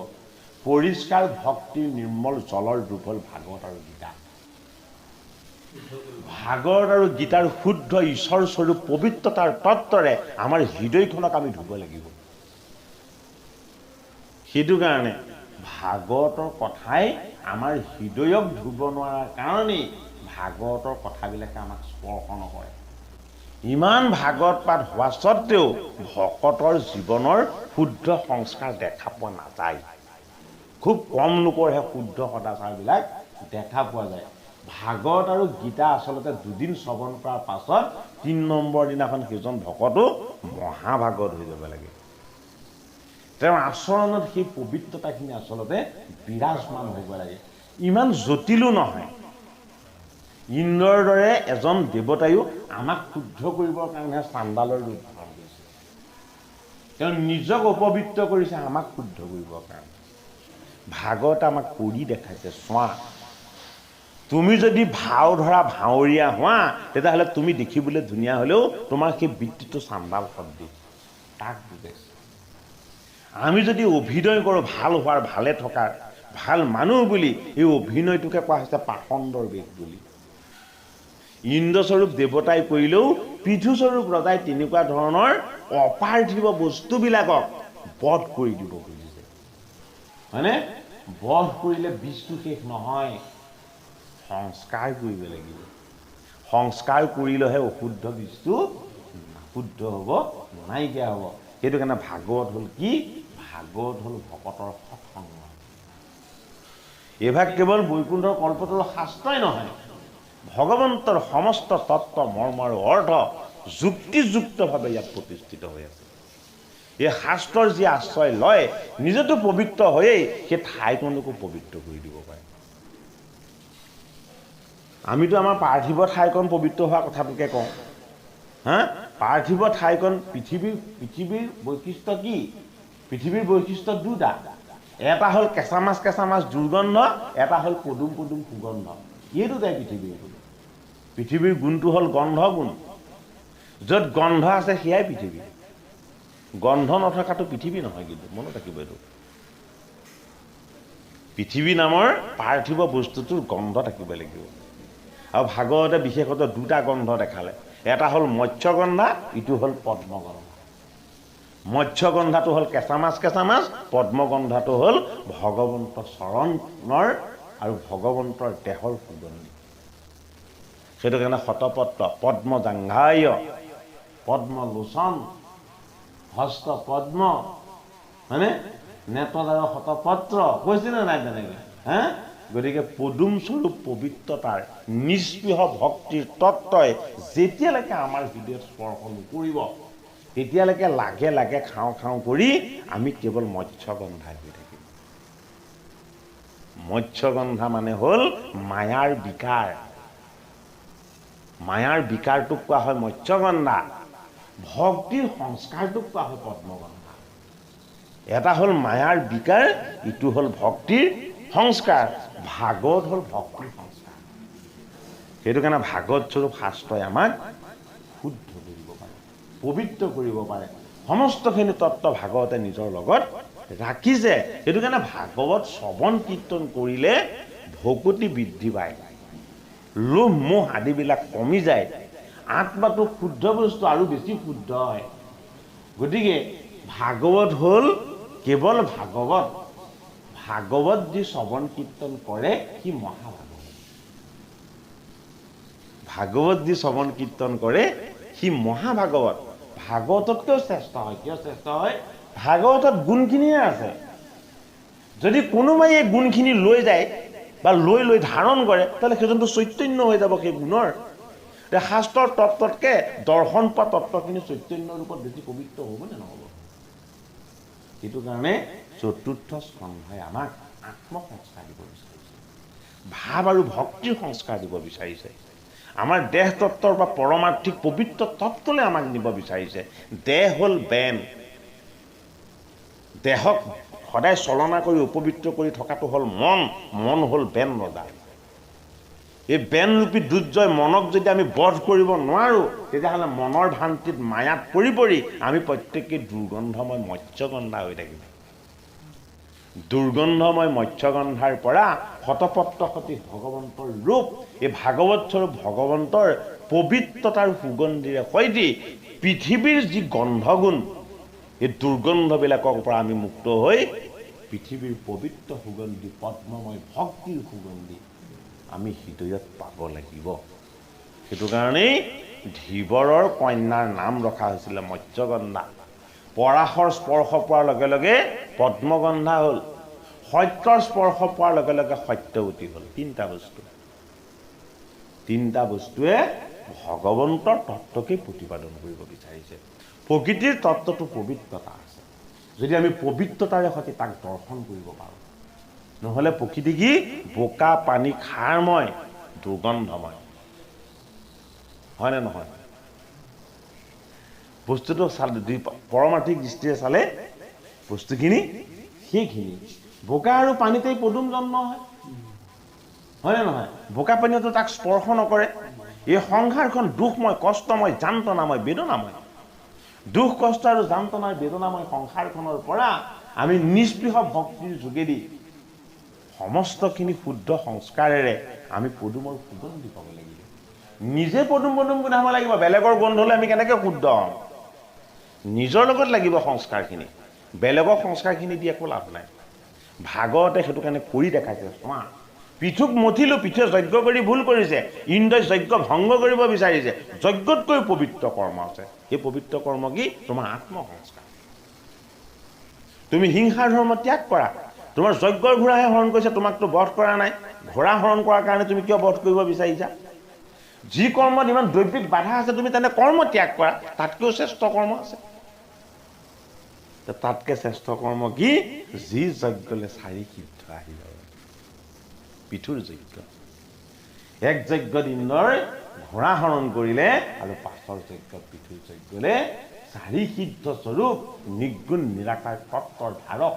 A: পৰিষ্কাৰ ভক্তিৰ নিৰ্মল জলৰ ৰূপ হ'ল ভাগৱত আৰু গীতা ভাগৱত আৰু গীতাৰ শুদ্ধ ঈশ্বৰ স্বৰূপ পবিত্ৰতাৰ তত্ত্বৰে আমাৰ হৃদয়খনক আমি ধুব লাগিব সেইটো কাৰণে ভাগৱতৰ কথাই আমাৰ হৃদয়ক ধুব নোৱাৰাৰ কাৰণেই ভাগৱতৰ কথাবিলাকে আমাক স্পৰ্শ নকৰে ইমান ভাগৱত পাঠ হোৱা স্বত্তেও ভকতৰ জীৱনৰ শুদ্ধ সংস্কাৰ দেখা পোৱা নাযায় খুব কম লোকৰহে শুদ্ধ সদাচাৰবিলাক দেখা পোৱা যায় ভাগৱত আৰু গীতা আচলতে দুদিন শ্ৰৱণ কৰাৰ পাছত ৩ নম্বৰ দিনাখন সেইজন ভকতো মহাভাগৱত হৈ যাব লাগে তেওঁৰ আচৰণত সেই পবিত্ৰতাখিনি আচলতে বিৰাজমান হ'ব লাগে ইমান জটিলো নহয় ইন্দ্ৰৰ দৰে এজন দেৱতায়ো আমাক শুদ্ধ কৰিবৰ কাৰণে চাণ্ডালৰ ৰূপ ধাৰণ কৰিছে তেওঁ নিজক অপবিত্ৰ কৰিছে আমাক শুদ্ধ কৰিবৰ কাৰণে ভাগৱত আমাক কৰি দেখাইছে চোৱা তুমি যদি ভাও ধৰা ভাৱৰীয়া হোৱা তেতিয়াহ'লে তুমি দেখিবলৈ ধুনীয়া হ'লেও তোমাৰ সেই বৃত্তিটো চাণ্ডাল সদৃশ তাক বুজাইছে আমি যদি অভিনয় কৰোঁ ভাল হোৱাৰ ভালে থকাৰ ভাল মানুহ বুলি এই অভিনয়টোকে কোৱা হৈছে পাখণ্ডৰ বেশ বুলি ইন্দ্ৰস্বৰূপ দেৱতাই কৰিলেও পৃথুস্বৰূপ ৰজাই তেনেকুৱা ধৰণৰ অপাৰ্থিব বস্তুবিলাকক বধ কৰি দিব খুজিছে হয়নে বধ কৰিলে বিষটো শেষ নহয় সংস্কাৰ কৰিব লাগিব সংস্কাৰ কৰিলেহে অশুদ্ধ বিষটো শুদ্ধ হ'ব নাইকিয়া হ'ব সেইটো কাৰণে ভাগৱত হ'ল কি ভাগৱত হ'ল ভকতৰ সৎসংগ এভাগ কেৱল বৈকুণ্ঠৰ কল্পতৰু শাস্ত্ৰই নহয় ভগৱন্তৰ সমস্ত তত্ত্ব মৰ্ম আৰু অৰ্থ যুক্তিযুক্তভাৱে ইয়াত প্ৰতিষ্ঠিত হৈ আছে এই শাস্ত্ৰৰ যি আশ্ৰয় লয় নিজেতো পবিত্ৰ হৈয়েই সেই ঠাইকণকো পবিত্ৰ কৰি দিব পাৰে আমিতো আমাৰ পাৰ্থিৱ ঠাইকণ পবিত্ৰ হোৱা কথাটোকে কওঁ হা পাৰ্থিৱ ঠাইকণ পৃথিৱীৰ বৈশিষ্ট্য কি পৃথিৱীৰ বৈশিষ্ট্য দুটা এটা হ'ল কেঁচা মাছ দুৰ্গন্ধ এটা হ'ল পদুম সুগন্ধ এই দুটাই পৃথিৱীৰ গুণটো হ'ল গন্ধ গুণ য'ত গন্ধ আছে সেয়াই পৃথিৱী গন্ধ নথকাটো পৃথিৱী নহয় কিন্তু মনত ৰাখিব এইটো পৃথিৱী নামৰ পাৰ্থিৱ বস্তুটোৰ গন্ধ থাকিব লাগিব আৰু ভাগৱতে বিশেষত দুটা গন্ধ দেখালে এটা হ'ল মৎস্যগন্ধা ইটো হ'ল পদ্মগন্ধা মৎস্যগন্ধাটো হ'ল কেঁচা মাছ পদ্মগন্ধাটো হ'ল ভগৱন্তৰ চৰণৰ আৰু ভগৱন্তৰ দেহৰ সুগন্ধি সেইটো কাৰণে শতপত্ৰ পদ্মজাংঘায় পদ্মলোচন হস্ত পদ্ম হয়নে নেত্ৰদাৰ শতপত্ৰ কৈছেনে নাই তেনেকৈ হা গতিকে পদুম স্বৰূপ পবিত্ৰতাৰ নিস্পৃহ ভক্তিৰ তত্ত্বই যেতিয়ালৈকে আমাৰ হৃদয়ত স্পৰ্শ নকৰিব তেতিয়ালৈকে লাগে লাগে খাওঁ খাওঁ কৰি আমি কেৱল মৎস্যগন্ধাই হৈ থাকিম। মৎস্যগন্ধা মানে হ'ল মায়াৰ বিকাৰ। মায়াৰ বিকাৰটোক কোৱা হয় মৎস্যগন্ধা, ভক্তিৰ সংস্কাৰটোক কোৱা হয় পদ্মগন্ধা। এটা হ'ল মায়াৰ বিকাৰ, ইটো হ'ল ভক্তিৰ সংস্কাৰ। ভাগৱত হ'ল ভক্তিৰ সংস্কাৰ। সেইটো কাৰণে ভাগৱত স্বৰূপ শাস্ত্ৰই আমাক শুদ্ধ কৰিব পাৰে, পবিত্ৰ কৰিব পাৰে। সমস্তখিনি তত্ত্ব ভাগৱতে নিজৰ লগত ৰাখিছে। সেইটো কাৰণে ভাগৱত শ্ৰৱণ কীৰ্তন কৰিলে ভকতি বৃদ্ধি পায়, লোভ মোহ আদিবিলাক কমি যায়, আত্মাটো শুদ্ধ বস্তু আৰু বেছি শুদ্ধ হয়। গতিকে ভাগৱত হ'ল কেৱল ভাগৱত। ভাগৱত যি শ্ৰৱণ কীৰ্তন কৰে সি মহাভাগৱত। ভাগৱত যি শ্ৰৱণ কীৰ্তন কৰে সি মহাভাগৱত। ভাগৱততকৈও শ্ৰেষ্ঠ হয়। কিয় শ্ৰেষ্ঠ হয়? ভাগৱতত গুণখিনিয়ে আছে। যদি কোনোবাই এই গুণখিনি লৈ যায় বা লৈ লৈ ধাৰণ কৰে তাহলে সেইজনটো চৈতন্য হৈ যাব সেই গুণৰ। শাস্ত্ৰৰ তত্ত্বতকে দৰ্শন পোৱা তত্ত্বখিনি চৈতন্য ৰূপত বেছি পবিত্ৰ হ'ব নে নহ'ব? সেইটো কাৰণে চতুৰ্থ স্কন্ধই আমাক আত্মসংস্কাৰ দিব বিচাৰিছে, ভাৱ আৰু ভক্তিৰ সংস্কাৰ দিব বিচাৰিছে, আমাৰ দেহ তত্ত্বৰ বা পৰমাৰ্থিক পবিত্ৰ তত্ত্বলৈ আমাক নিব বিচাৰিছে। দেহ হ'ল বেন, দেহক সদায় চলনা কৰি অপবিত্ৰ কৰি থকাটো হ'ল মন, মন হ'ল বেন ৰজা। এই বেনৰূপী দুৰ্জয় মনক যদি আমি বধ কৰিব নোৱাৰোঁ তেতিয়াহ'লে মনৰ ভ্ৰান্তিত মায়াত পৰি পৰি আমি প্ৰত্যেকেই দুৰ্গন্ধময় মৎস্যগন্ধা হৈ থাকিম। দুৰ্গন্ধময় মৎস্যগন্ধাৰ পৰা শতপত্ৰ সতি ভগৱন্তৰ ৰূপ এই ভাগৱত স্বৰূপ ভগৱন্তৰ পবিত্ৰতাৰ সুগন্ধিৰে সৈতে পৃথিৱীৰ যি গন্ধগুণ এই দুৰ্গন্ধবিলাকৰ পৰা আমি মুক্ত হৈ পৃথিৱীৰ পবিত্ৰ সুগন্ধি পদ্মময় ভক্তিৰ সুগন্ধি আমি হৃদয়ত পাব লাগিব। সেইটো কাৰণেই ধীবৰৰ কন্যাৰ নাম ৰখা হৈছিলে মৎস্যগন্ধা। পৰাশৰ স্পৰ্শ পোৱাৰ লগে লগে পদ্মগন্ধা হ'ল, সত্যৰ স্পৰ্শ পোৱাৰ লগে লগে সত্যৱতী হ'ল। তিনিটা বস্তুৱে ভগৱন্তৰ তত্ত্বকেই প্ৰতিপাদন কৰিব বিচাৰিছে। প্ৰকৃতিৰ তত্ত্বটো পবিত্ৰতা আছে, যদি আমি পবিত্ৰতাৰে সৈতে তাক দৰ্শন কৰিব পাৰোঁ। নহ'লে প্ৰকৃতি কি? বোকা পানী খাৰময় দুৰ্গন্ধময়, হয়নে নহয়? বস্তুটো চালে দুই পৰমাৰ্থিক দৃষ্টিৰে চালে বস্তুখিনি সেইখিনি। বোকা আৰু পানীতেই পদুম জন্ম হয়, হয়নে নহয়? বোকা পানীয়েতো তাক স্পৰ্শ নকৰে। এই সংসাৰখন দুখময়, কষ্টময়, যান্ত্ৰণাময়, বেদনাময়। দুখ কষ্ট আৰু যান্ত্ৰণাৰ বেদনাময় সংসাৰখনৰ পৰা আমি নিস্পৃহ ভক্তিৰ যোগেদি সমস্তখিনি শুদ্ধ সংস্কাৰেৰে আমি পদুমৰ সুগন্ধি পাব লাগিব। নিজে পদুম পদুম গোন্ধাব লাগিব। বেলেগৰ গোন্ধলৈ আমি কেনেকৈ শুদ্ধ হ'ম? নিজৰ লগত লাগিব সংস্কাৰখিনি, বেলেগৰ সংস্কাৰখিনি দি একো লাভ নাই। ভাগৱতে সেইটো কাৰণে কৰি দেখাইছে। চোৱা, পৃথুক মথিলো, পৃথুৱে যজ্ঞ কৰি ভুল কৰিছে, ইন্দ্ৰই যজ্ঞ ভংগ কৰিব বিচাৰিছে। যজ্ঞতকৈ পবিত্ৰ কৰ্ম আছে। এই পবিত্ৰ কৰ্ম কি? তোমাৰ আত্মসংস্কাৰ। তুমি হিংসাৰ ধৰ্ম ত্যাগ কৰা। তোমাৰ যজ্ঞৰ ঘোঁৰাহে হৰণ কৰিছে, তোমাকতো বধ কৰা নাই। ঘোঁৰা হৰণ কৰাৰ কাৰণে তুমি কিয় বধ কৰিব বিচাৰিছা? যি কৰ্মত ইমান দৈৱিক বাধা আছে তুমি তেনে কৰ্ম ত্যাগ কৰা। তাতকৈও শ্ৰেষ্ঠ কৰ্ম আছে। তাতকৈ শ্ৰেষ্ঠ কৰ্ম কি? যি যজ্ঞলে 4 সিদ্ধ আহি যাব। পৃথুৰ যজ্ঞ, এক যজ্ঞত ইন্দ্ৰই ঘোঁৰা হৰণ কৰিলে আৰু পাছৰ যজ্ঞত পৃথুৰ যজ্ঞলে 4 সিদ্ধ স্বৰূপ নিৰ্গুণ নিৰাকাৰ তত্ত্বৰ ধাৰক,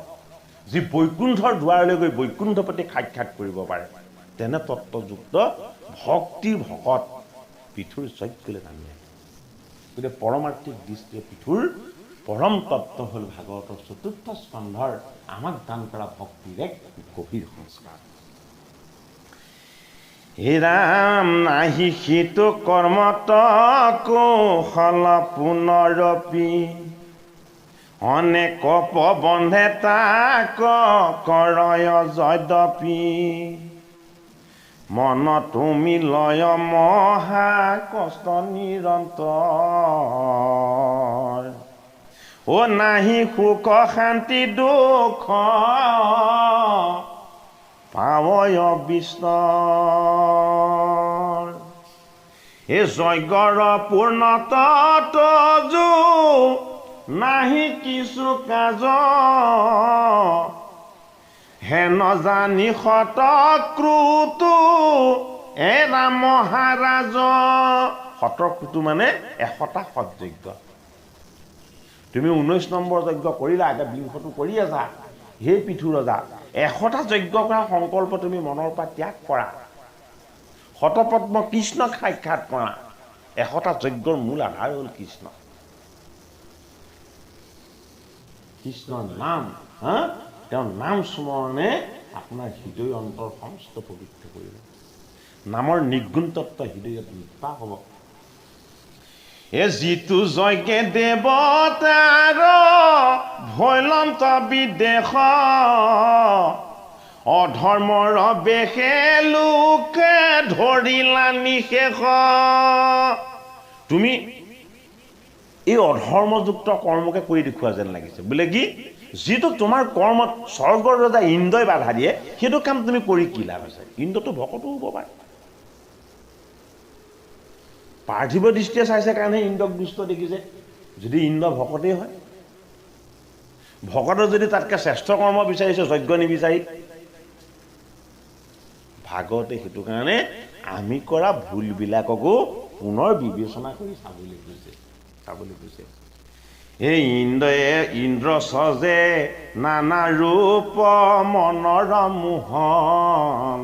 A: যি বৈকুণ্ঠৰ দুৱাৰলৈ গৈ বৈকুণ্ঠপতি সাক্ষাৎ কৰিব পাৰে, তেনে তত্ত্বযুক্ত ভক্তিৰ ভকত পৃথুৰ যজ্ঞলৈ নামি আহে। গতিকে পৰমাৰ্থিক দৃষ্টিয়ে পৃথুৰ পৰম তত্ত্ব হ'ল ভাগৱতৰ চতুৰ্থ স্কন্ধৰ আমাক দান কৰা ভক্তিৰ এক গভীৰ সংস্কাৰ। হে ৰাম নাহি সিটো কৰ্মত কৌশল পুনৰপি, অনেক পবন্ধে তাক কৰয় যদ্যপি, মন তুমি লয় মহা কষ্ট নিৰন্তৰ, ও নাহি সুখ শান্তি দুখ পাৱয় বিষ্ণৰ এই যজ্ঞৰ পূৰ্ণততজো নাহি কিছু কাজ হেন জানি শতক্ৰুতু এৰা মহাৰাজ শতক্ৰুতু মানে 100টা সৎযজ্ঞ তুমি 19 নম্বৰ যজ্ঞ কৰিলা এতিয়া 20টো কৰি আছা হে পিঠু ৰজা 100টা যজ্ঞ কৰা সংকল্প তুমি মনৰ পৰা ত্যাগ কৰা শতপদ্ম কৃষ্ণক সাক্ষাৎ কৰা 100টা যজ্ঞৰ মূল আধাৰ হ'ল কৃষ্ণ কৃষ্ণৰ নাম তেওঁৰ নাম স্মৰণে আপোনাৰ হৃদয় অন্তৰ সমস্ত পবিত্ৰ কৰিব নামৰ নিৰ্গুণ তত্ত্ব হৃদয়ত নিপাত হ'ব এ যিটো যজ্ঞে দেৱতাৰ ভৈলন্ত বিদেশ অধৰ্মৰ বেশে লোকে ধৰিলা নিশেষ তুমি এই অধৰ্মযুক্ত কৰ্মকে কৰি দেখুওৱা যেন লাগিছে বোলে কি যিটো তোমাৰ কৰ্মত স্বৰ্গৰ ৰজা ইন্দ্ৰই বাধা দিয়ে সেইটো কাম তুমি কৰি কি লাভ আছে ইন্দ্ৰটো ভকতো হ'ব পাৰে পাৰ্থিৱ দৃষ্টিয়ে চাইছে কাৰণে ইন্দ্ৰক দুষ্ট দেখিছে যদি ইন্দ্ৰ ভকতেই হয় ভকতৰ যদি তাতকৈ শ্ৰেষ্ঠ কৰ্ম বিচাৰিছে যজ্ঞ নিবিচাৰি ভাগৱতে সেইটো কাৰণে আমি কৰা ভুলবিলাককো পুনৰ বিবেচনা কৰি চাবলৈ কৈছে এই ইন্দ্ৰ সজে নানা ৰূপ মনৰ মোহন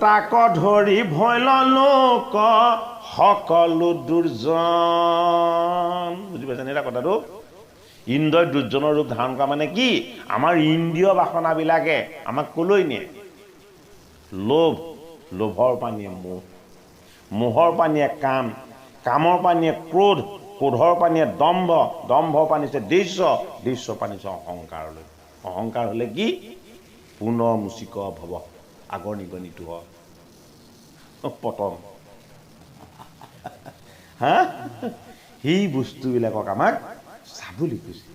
A: তাক ধৰি ভয় লোক সকলো দুৰ্জন বুজি পাইছেনে এটা কথাটো ইন্দ্ৰই দুৰ্জনৰ ৰূপ ধাৰণ কৰা মানে কি আমাৰ ইন্দ্ৰিয় বাসনাবিলাকে আমাক কলৈ নিয়ে লোভৰ পানীয়ে মোহৰ পানীয়ে কামৰ পানীয়ে ক্ৰোধৰ পানীয়ে দম্ভৰ পানীছে দৃশ্য পানীছে অহংকাৰ হলে কি পুনৰ মুচিক ভৱ আগৰ নিগনিটো হয় পতন সেই বস্তুবিলাকক আমাক চাবলৈ কৈছে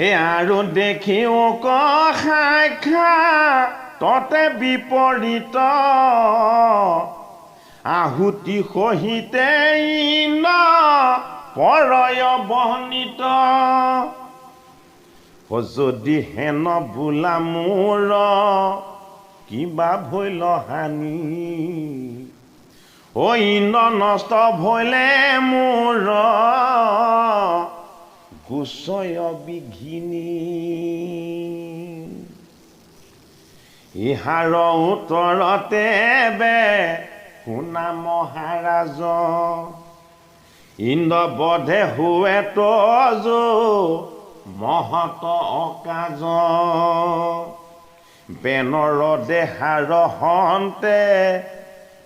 A: এই আৰু দেখিও ততে বিপৰীত আহুতি সহিতে পৰয় বহনিত যদি হেন বোলা মোৰ কিবা ভৈল হানি ইন্দ্ৰ নষ্ট ভৈলে মোৰ গুচয় বিঘিনী ইহাৰ উত্তৰতে বে শুনা মহাৰাজ ইন্দ্ৰ বধে হুৱে তজো মহত অকাজ বেনৰ দেহাৰ হন্তে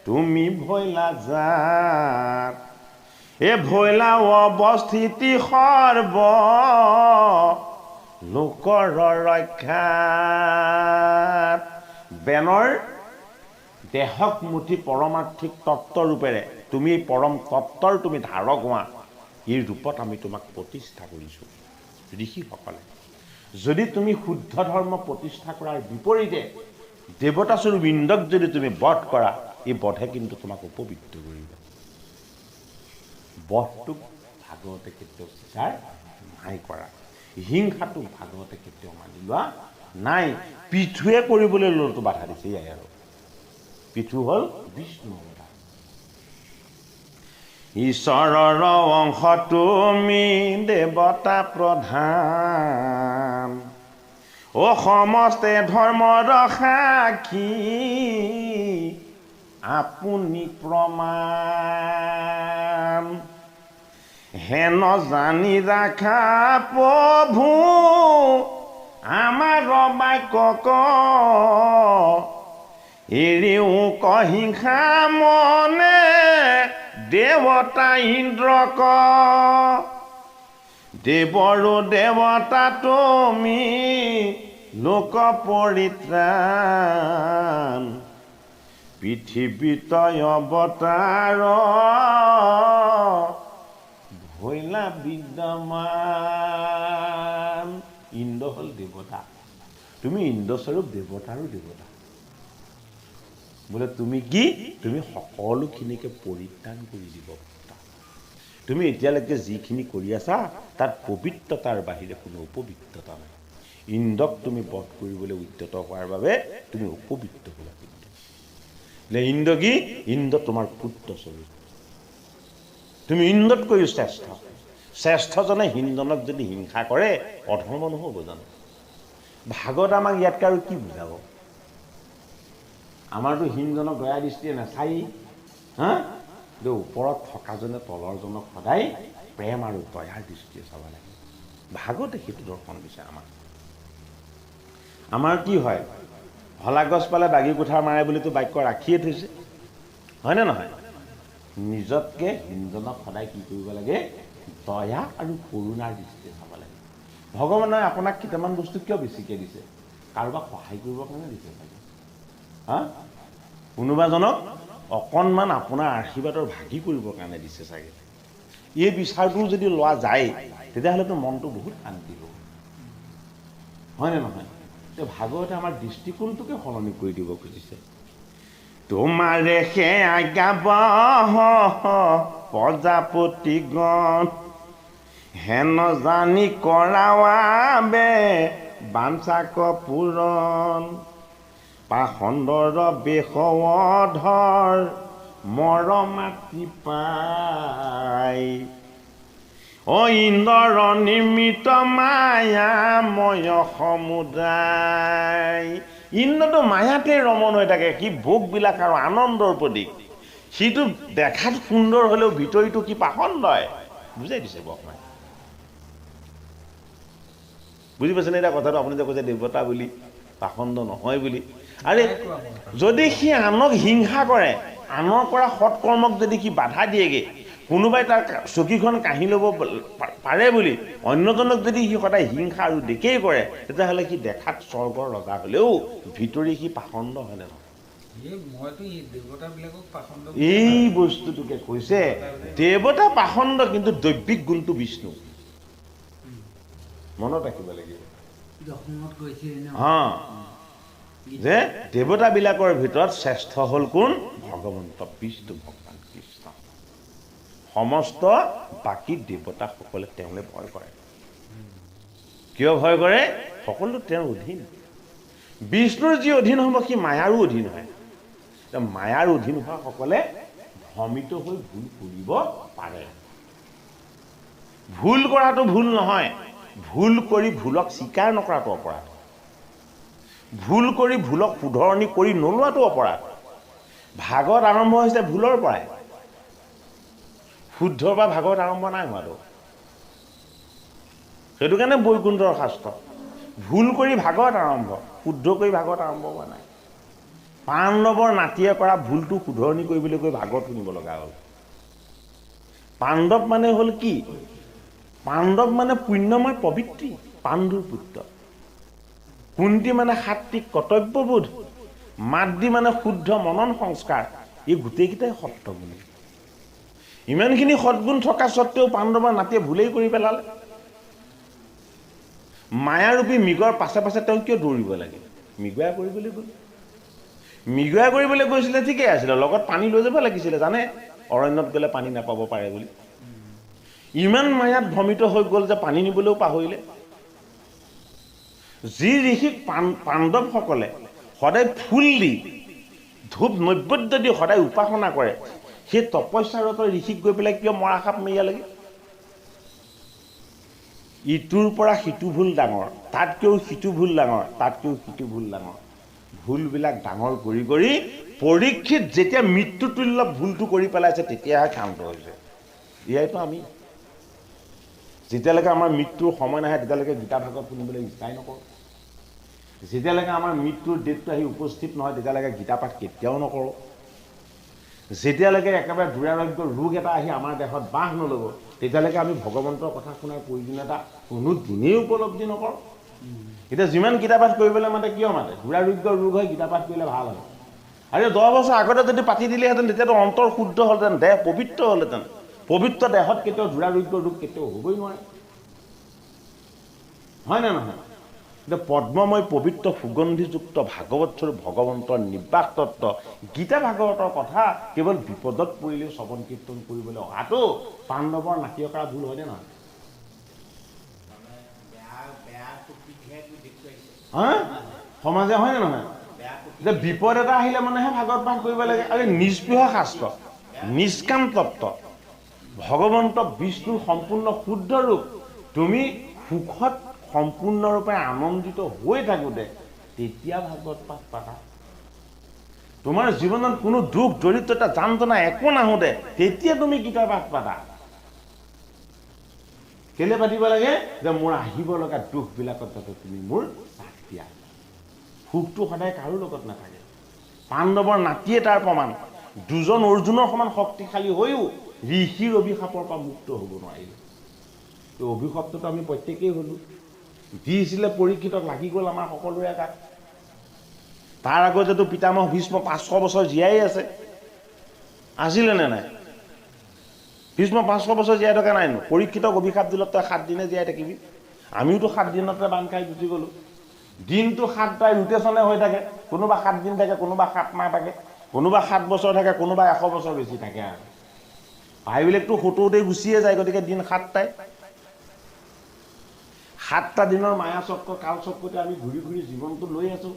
A: তুমি ভৈলা যাত এ ভৈলা অৱস্থিতি সৰ্ব লোকৰ ৰক্ষাত বেনৰ দেহক মুঠি পৰমাৰ্থিক তত্ত্বৰূপেৰে তুমি পৰম তত্ত্বৰ তুমি ধাৰক হোৱা এই ৰূপত আমি তোমাক প্ৰতিষ্ঠা কৰিছোঁ ঋষিসকলে যদি তুমি শুদ্ধ ধৰ্ম প্ৰতিষ্ঠা কৰাৰ বিপৰীতে দেৱতাস্বৰূপ ইন্দ্ৰক যদি তুমি বধ কৰা এই বধে কিন্তু তোমাক উপবৃত্ত কৰিব বধটোক ভাগৱতে কেতিয়াও স্বীকাৰ নাই কৰা হিংসাটোক ভাগৱতে কেতিয়াও মানি লোৱা নাই পিঠুৱে কৰিবলৈ লোৱাটো বাধা দিছে ইয়াই আৰু পিঠু হ'ল বিষ্ণু অৱতাৰ ঈশ্বৰৰ অংশ তুমি দেৱতা প্ৰধান সমস্তে ধৰ্মৰ সাক্ষী আপুনি প্ৰমাণ হেন জানি ৰাখা প্ৰভু আমাৰ বাক্যক এৰিও কহিংসা মনে দেৱতা ইন্দ্ৰক দেৱৰো দেৱতা তুমি লোক পৰিত্ৰাণ পৃথিৱীত অৱতাৰ ভৈলা বিদ্যমান ইন্দ্ৰ হ'ল দেৱতা তুমি ইন্দ্ৰস্বৰূপ দেৱতাৰো দেৱতা বোলে তুমি কি তুমি সকলোখিনিকে পৰিত্ৰাণ কৰি দিব পাৰা তুমি এতিয়ালৈকে যিখিনি কৰি আছা তাত পবিত্ৰতাৰ বাহিৰে কোনো অপবিত্ৰতা নাই ইন্দ্ৰক তুমি বধ কৰিবলৈ উদ্যত হোৱাৰ বাবে তুমি অপবিত্ৰ হ'লা ইন্দ্ৰ কি ইন্দ্ৰ তোমাৰ পুত্ৰস্বৰূপ তুমি ইন্দ্ৰতকৈ শ্ৰেষ্ঠজনে হীনজনক যদি হিংসা কৰে অধৰ্ম নহ'ব জানো ভাগত আমাক ইয়াতকৈ আৰু কি বুজাব আমাৰতো হীনজনক দয়া দৃষ্টিয়ে নাচাই হা কিন্তু ওপৰত থকাজনে তলৰজনক সদায় প্ৰেম আৰু দয়াৰ দৃষ্টিয়ে চাব লাগে ভাগতে সেইটো দৰ্শন দিছে আমাৰ কি হয় হলা গছ পালে বাগি কুঠাৰ মাৰে বুলিতো বাক্য ৰাখিয়ে থৈছে হয়নে নহয় নিজতকে হীনজনক সদায় কি কৰিব লাগে দয়া আৰু কৰুণাৰ দৃষ্টিৰে চাব লাগে ভগৱানে আপোনাক কেইটামান বস্তু কিয় বেছিকৈ দিছে কাৰোবাক সহায় কৰিবৰ কাৰণে দিছে হা কোনোবাজনক অকণমান আপোনাৰ আশীৰ্বাদৰ ভাগি কৰিবৰ কাৰণে দিছে চাগে এই বিচাৰটো যদি লোৱা যায় তেতিয়াহ'লেতো মনটো বহুত শান্তি হ'ব হয়নে নহয় ভাগৱতে আমাৰ দৃষ্টিকোণটোকে সলনি কৰি দিব খুজিছে তোমাৰে সেয়া গাব প্ৰজাপতিগণ হেন জানি কৰাৱাবে বাঞ্ছাক পূৰণ পাখণ্ডৰ বেশৱধৰ মৰমাতৃ পাই অ ইন্দ্ৰ নিমিত মায়াময় সমুদায় ইন্দ্ৰটো মায়াতে ৰমণ হৈ থাকে সি ভোগবিলাক আৰু আনন্দৰ প্ৰতীক সিটো দেখাত সুন্দৰ হ'লেও ভিতৰিটো কি পাখণ্ডই বুজাই দিছে বৰমাই বুজি পাইছেনে এতিয়া কথাটো আপুনি যে কৈছে দেৱতা বুলি পাখণ্ড নহয় বুলি আৰে যদি সি আনক হিংসা কৰে আনৰ কৰা সৎকৰ্মক যদি সি বাধা দিয়েগে কোনোবাই তাৰ চকীখন কাঢ়ি ল'ব পাৰে বুলি অন্যজনক যদি সি সদায় হিংসা আৰু দেখেই কৰে তেতিয়াহ'লে সি দেখাত স্বৰ্গৰ ৰজা হ'লেও ভিতৰি সি পাখণ্ড হয়নে নহয় এই বস্তুটোকে কৈছে দেৱতা পাখণ্ড কিন্তু দৈবিক গুণটো বিষ্ণু মনত ৰাখিব লাগিব যে দেৱতাবিলাকৰ ভিতৰত শ্ৰেষ্ঠ হ'ল কোন ভগৱন্ত বিষ্ণু ভগৱান কৃষ্ণ সমস্ত বাকী দেৱতাসকলে তেওঁলৈ ভয় কৰে কিয় ভয় কৰে সকলো তেওঁৰ অধীন বিষ্ণুৰ যি অধীন হ'ব সি মায়াৰো অধীন হয় মায়াৰ অধীন হোৱা সকলে ভ্ৰমিত হৈ ভুল কৰিব পাৰে ভুল কৰাটো ভুল নহয় ভুল কৰি ভুলক স্বীকাৰ নকৰাটো অপৰাধ ভুল কৰি ভুলক শুধৰণি কৰি নোলোৱাটো অপৰাধ ভাগত আৰম্ভ হৈছে ভুলৰ পৰাই শুদ্ধৰ পৰা ভাগত আৰম্ভ নাই হোৱাটো সেইটো কাৰণে বৈকুণ্ঠৰ শাস্ত্ৰ ভুল কৰি ভাগত আৰম্ভ শুদ্ধ কৰি ভাগত আৰম্ভ হোৱা নাই পাণ্ডৱৰ নাতিয়ে কৰা ভুলটো শুধৰণি কৰিবলৈ গৈ ভাগত শুনিব লগা হ'ল পাণ্ডৱ মানে হ'ল কি পাণ্ডৱ মানে পুণ্যময় পবিত্ৰী পাণ্ডুৰ পুত্ৰ কুন্তি মানে সাত্বিক কৰ্তব্যবোধ মাদ্ৰী মানে শুদ্ধ মনন সংস্কাৰ এই গোটেইকেইটাই সত্যগুণ ইমানখিনি সৎগুণ থকা স্বত্তেও পাণ্ডৱৰ নাতিয়ে ভুলেই কৰি পেলালে মায়াৰূপী মৃগৰ পাছে পাছে তেওঁ কিয় দৌৰিব লাগে মৃগয়া কৰিবলৈ গ'ল মৃগয়া কৰিবলৈ গৈছিলে ঠিকেই আছিলে লগত পানী লৈ যাব লাগিছিলে জানে অৰণ্যত গ'লে পানী নাপাব পাৰে বুলি ইমান মায়াত ভ্ৰমিত হৈ গ'ল যে পানী নিবলৈও পাহৰিলে যি ঋষিক পাণ্ডৱসকলে সদায় ফুল দি ধূপ নৈবেদ্য দি সদায় উপাসনা কৰে সেই তপস্যাৰত ঋষিক গৈ পেলাই কিয় মৰা সাপ মাৰিয়ালেগে ইটোৰ পৰা সিটো ভুল ডাঙৰ তাতকৈও সিটো ভুল ডাঙৰ তাতকৈও সিটো ভুল ডাঙৰ ভুলবিলাক ডাঙৰ কৰি কৰি পৰীক্ষিত যেতিয়া মৃত্যুতুল্য ভুলটো কৰি পেলাইছে তেতিয়াহে শান্ত হৈছে এয়াইতো আমি যেতিয়ালৈকে আমাৰ মৃত্যুৰ সময় নাহে তেতিয়ালৈকে গীতা ভাগৱত শুনিবলৈ ইচ্ছাই নকৰোঁ যেতিয়ালৈকে আমাৰ মৃত্যুৰ ডেটটো আহি উপস্থিত নহয় তেতিয়ালৈকে গীতা পাঠ কেতিয়াও নকৰোঁ যেতিয়ালৈকে একেবাৰে দুৰাৰোগ্য ৰোগ এটা আহি আমাৰ দেহত বাহ নল'ব তেতিয়ালৈকে আমি ভগৱন্তৰ কথা শুনাৰ প্ৰয়োজনীয়তা কোনো দিনেই উপলব্ধি নকৰোঁ এতিয়া যিমান গীতা পাঠ কৰিবলৈ মাতে কিয় মাতে দুৰাৰোগ্য ৰোগ হৈ গীতা পাঠ কৰিলে ভাল হয় আৰু 10 বছৰ আগতে যদি পাতি দিলেহেঁতেন তেতিয়াতো অন্তৰ শুদ্ধ হ'লহেঁতেন দেহ পবিত্ৰ হ'লহেঁতেন পবিত্ৰ দেহত কেতিয়াও দুৰাৰোগ্য ৰোগ কেতিয়াও হ'বই নোৱাৰে হয় নে নহয় এতিয়া পদ্মময় পবিত্ৰ সুগন্ধিযুক্ত ভাগৱত স্বৰূপ ভগৱন্তৰ নিৰ্বাস তত্ত্ব গীতা ভাগৱতৰ কথা কেৱল বিপদত পৰিলেও শ্ৰৱণ কীৰ্তন কৰিবলৈ অহাটো পাণ্ডৱৰ নাতি অঁকাৰ ভুল হয়নে নহয়? সমাজে হয়নে নহয়? যে বিপদ এটা আহিলে মানেহে ভাগৱত পাঠ কৰিব লাগে। আৰু নিষ্পৃহ শাস্ত্ৰ, নিষ্কাম তত্ত্ব, ভগৱন্ত বিষ্ণুৰ সম্পূৰ্ণ শুদ্ধ ৰূপ, তুমি সুখত সম্পূৰ্ণৰূপে আনন্দিত হৈ থাকোঁতে তেতিয়া ভাগৱত পাঠ পাতা। তোমাৰ জীৱনত কোনো দুখ দৰিদ্ৰতা যান্ত্ৰণা একো নাহোঁতে তেতিয়া তুমি গীতা পাঠ পাতা। কেলে পাতিব লাগে? যে মোৰ আহিব লগা দুখবিলাকত যাতে তুমি মোৰ চাথ দিয়া। সুখটো সদায় কাৰো লগত নাথাকে। পাণ্ডৱৰ নাতিয়ে তাৰ প্ৰমাণ। দুজন অৰ্জুনৰ সমান শক্তিশালী হৈও ঋষিৰ অভিশাপৰ পৰা মুক্ত হ'ব নোৱাৰিলে। এই অভিশাপটোতো আমি প্ৰত্যেকেই হ'লোঁ। দিছিলে পৰীক্ষিতক, লাগি গ'ল আমাৰ সকলোৰে গাত। তাৰ আগতেতো পিতামহ ভীষ্ম 500 বছৰ জীয়াই আছে, আছিলে নে নাই? ভীষ্ম 500 বছৰ জীয়াই থকা নাই নো? পৰীক্ষিতক অভিশাপ দিলত তই 7 দিনে জীয়াই থাকিবি। আমিওতো 7 দিনতে বান্ধ খাই গুচি গ'লোঁ। দিনটো 7টাই ৰোটেশ্যনে হৈ থাকে। কোনোবা 7 দিন থাকে, কোনোবা 7 মাহ থাকে, কোনোবা 7 বছৰ থাকে, কোনোবা 100 বছৰ বেছি থাকে। আৰু ভাইবিলাকতো 70তেই গুচিয়ে যায়। গতিকে দিন 7টাই, 7টা দিনৰ মায়া চক্ৰ কাল চক্ৰতে আমি ঘূৰি ঘূৰি জীৱনটো লৈ আছোঁ।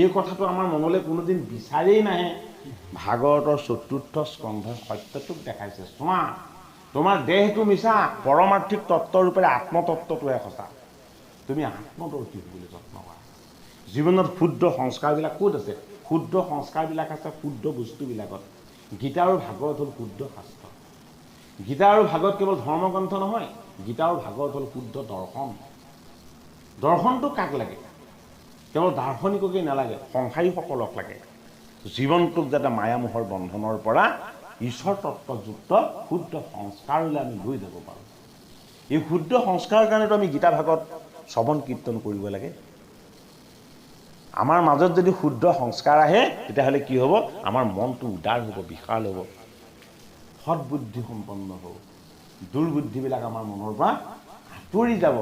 A: এই কথাটো আমাৰ মনলৈ কোনোদিন বিচাৰেই নাহে। ভাগৱতৰ 4ৰ্থ স্কন্ধই সত্যটোক দেখাইছে। চোৱা, তোমাৰ দেহটো মিছা, পৰমাৰ্থিক তত্ত্বৰূপেৰে আত্মতত্ত্বটোহে সঁচা। তুমি আত্মদৰ্শী হ'বলৈ যত্ন কৰা। জীৱনত শুদ্ধ সংস্কাৰবিলাক ক'ত আছে? শুদ্ধ সংস্কাৰবিলাক আছে শুদ্ধ বস্তুবিলাকত। গীতা আৰু ভাগৱত হ'ল শুদ্ধ শাস্ত্ৰ। গীতা আৰু ভাগৱত কেৱল ধৰ্মগ্ৰন্থ নহয়, গীতা আৰু ভাগৱত হ'ল শুদ্ধ দৰ্শন। দৰ্শনটো কাক লাগে? কেৱল দাৰ্শনিককেই নালাগে, সংসাৰীসকলক লাগে। জীৱনটোক যাতে মায়ামোহৰ বন্ধনৰ পৰা ঈশ্বৰ তত্ত্বযুক্ত শুদ্ধ সংস্কাৰলৈ আমি লৈ যাব পাৰোঁ। এই শুদ্ধ সংস্কাৰৰ কাৰণেতো আমি গীতা ভাগৱত শ্ৰৱণ কীৰ্তন কৰিব লাগে। আমাৰ মাজত যদি শুদ্ধ সংস্কাৰ আহে, তেতিয়াহ'লে কি হ'ব? আমাৰ মনটো উদাৰ হ'ব, বিশাল হ'ব, সৎবুদ্ধি সম্পন্ন হ'ব। দুৰ্বুদ্ধিবিলাক আমাৰ মনৰ পৰা আঁতৰি যাব।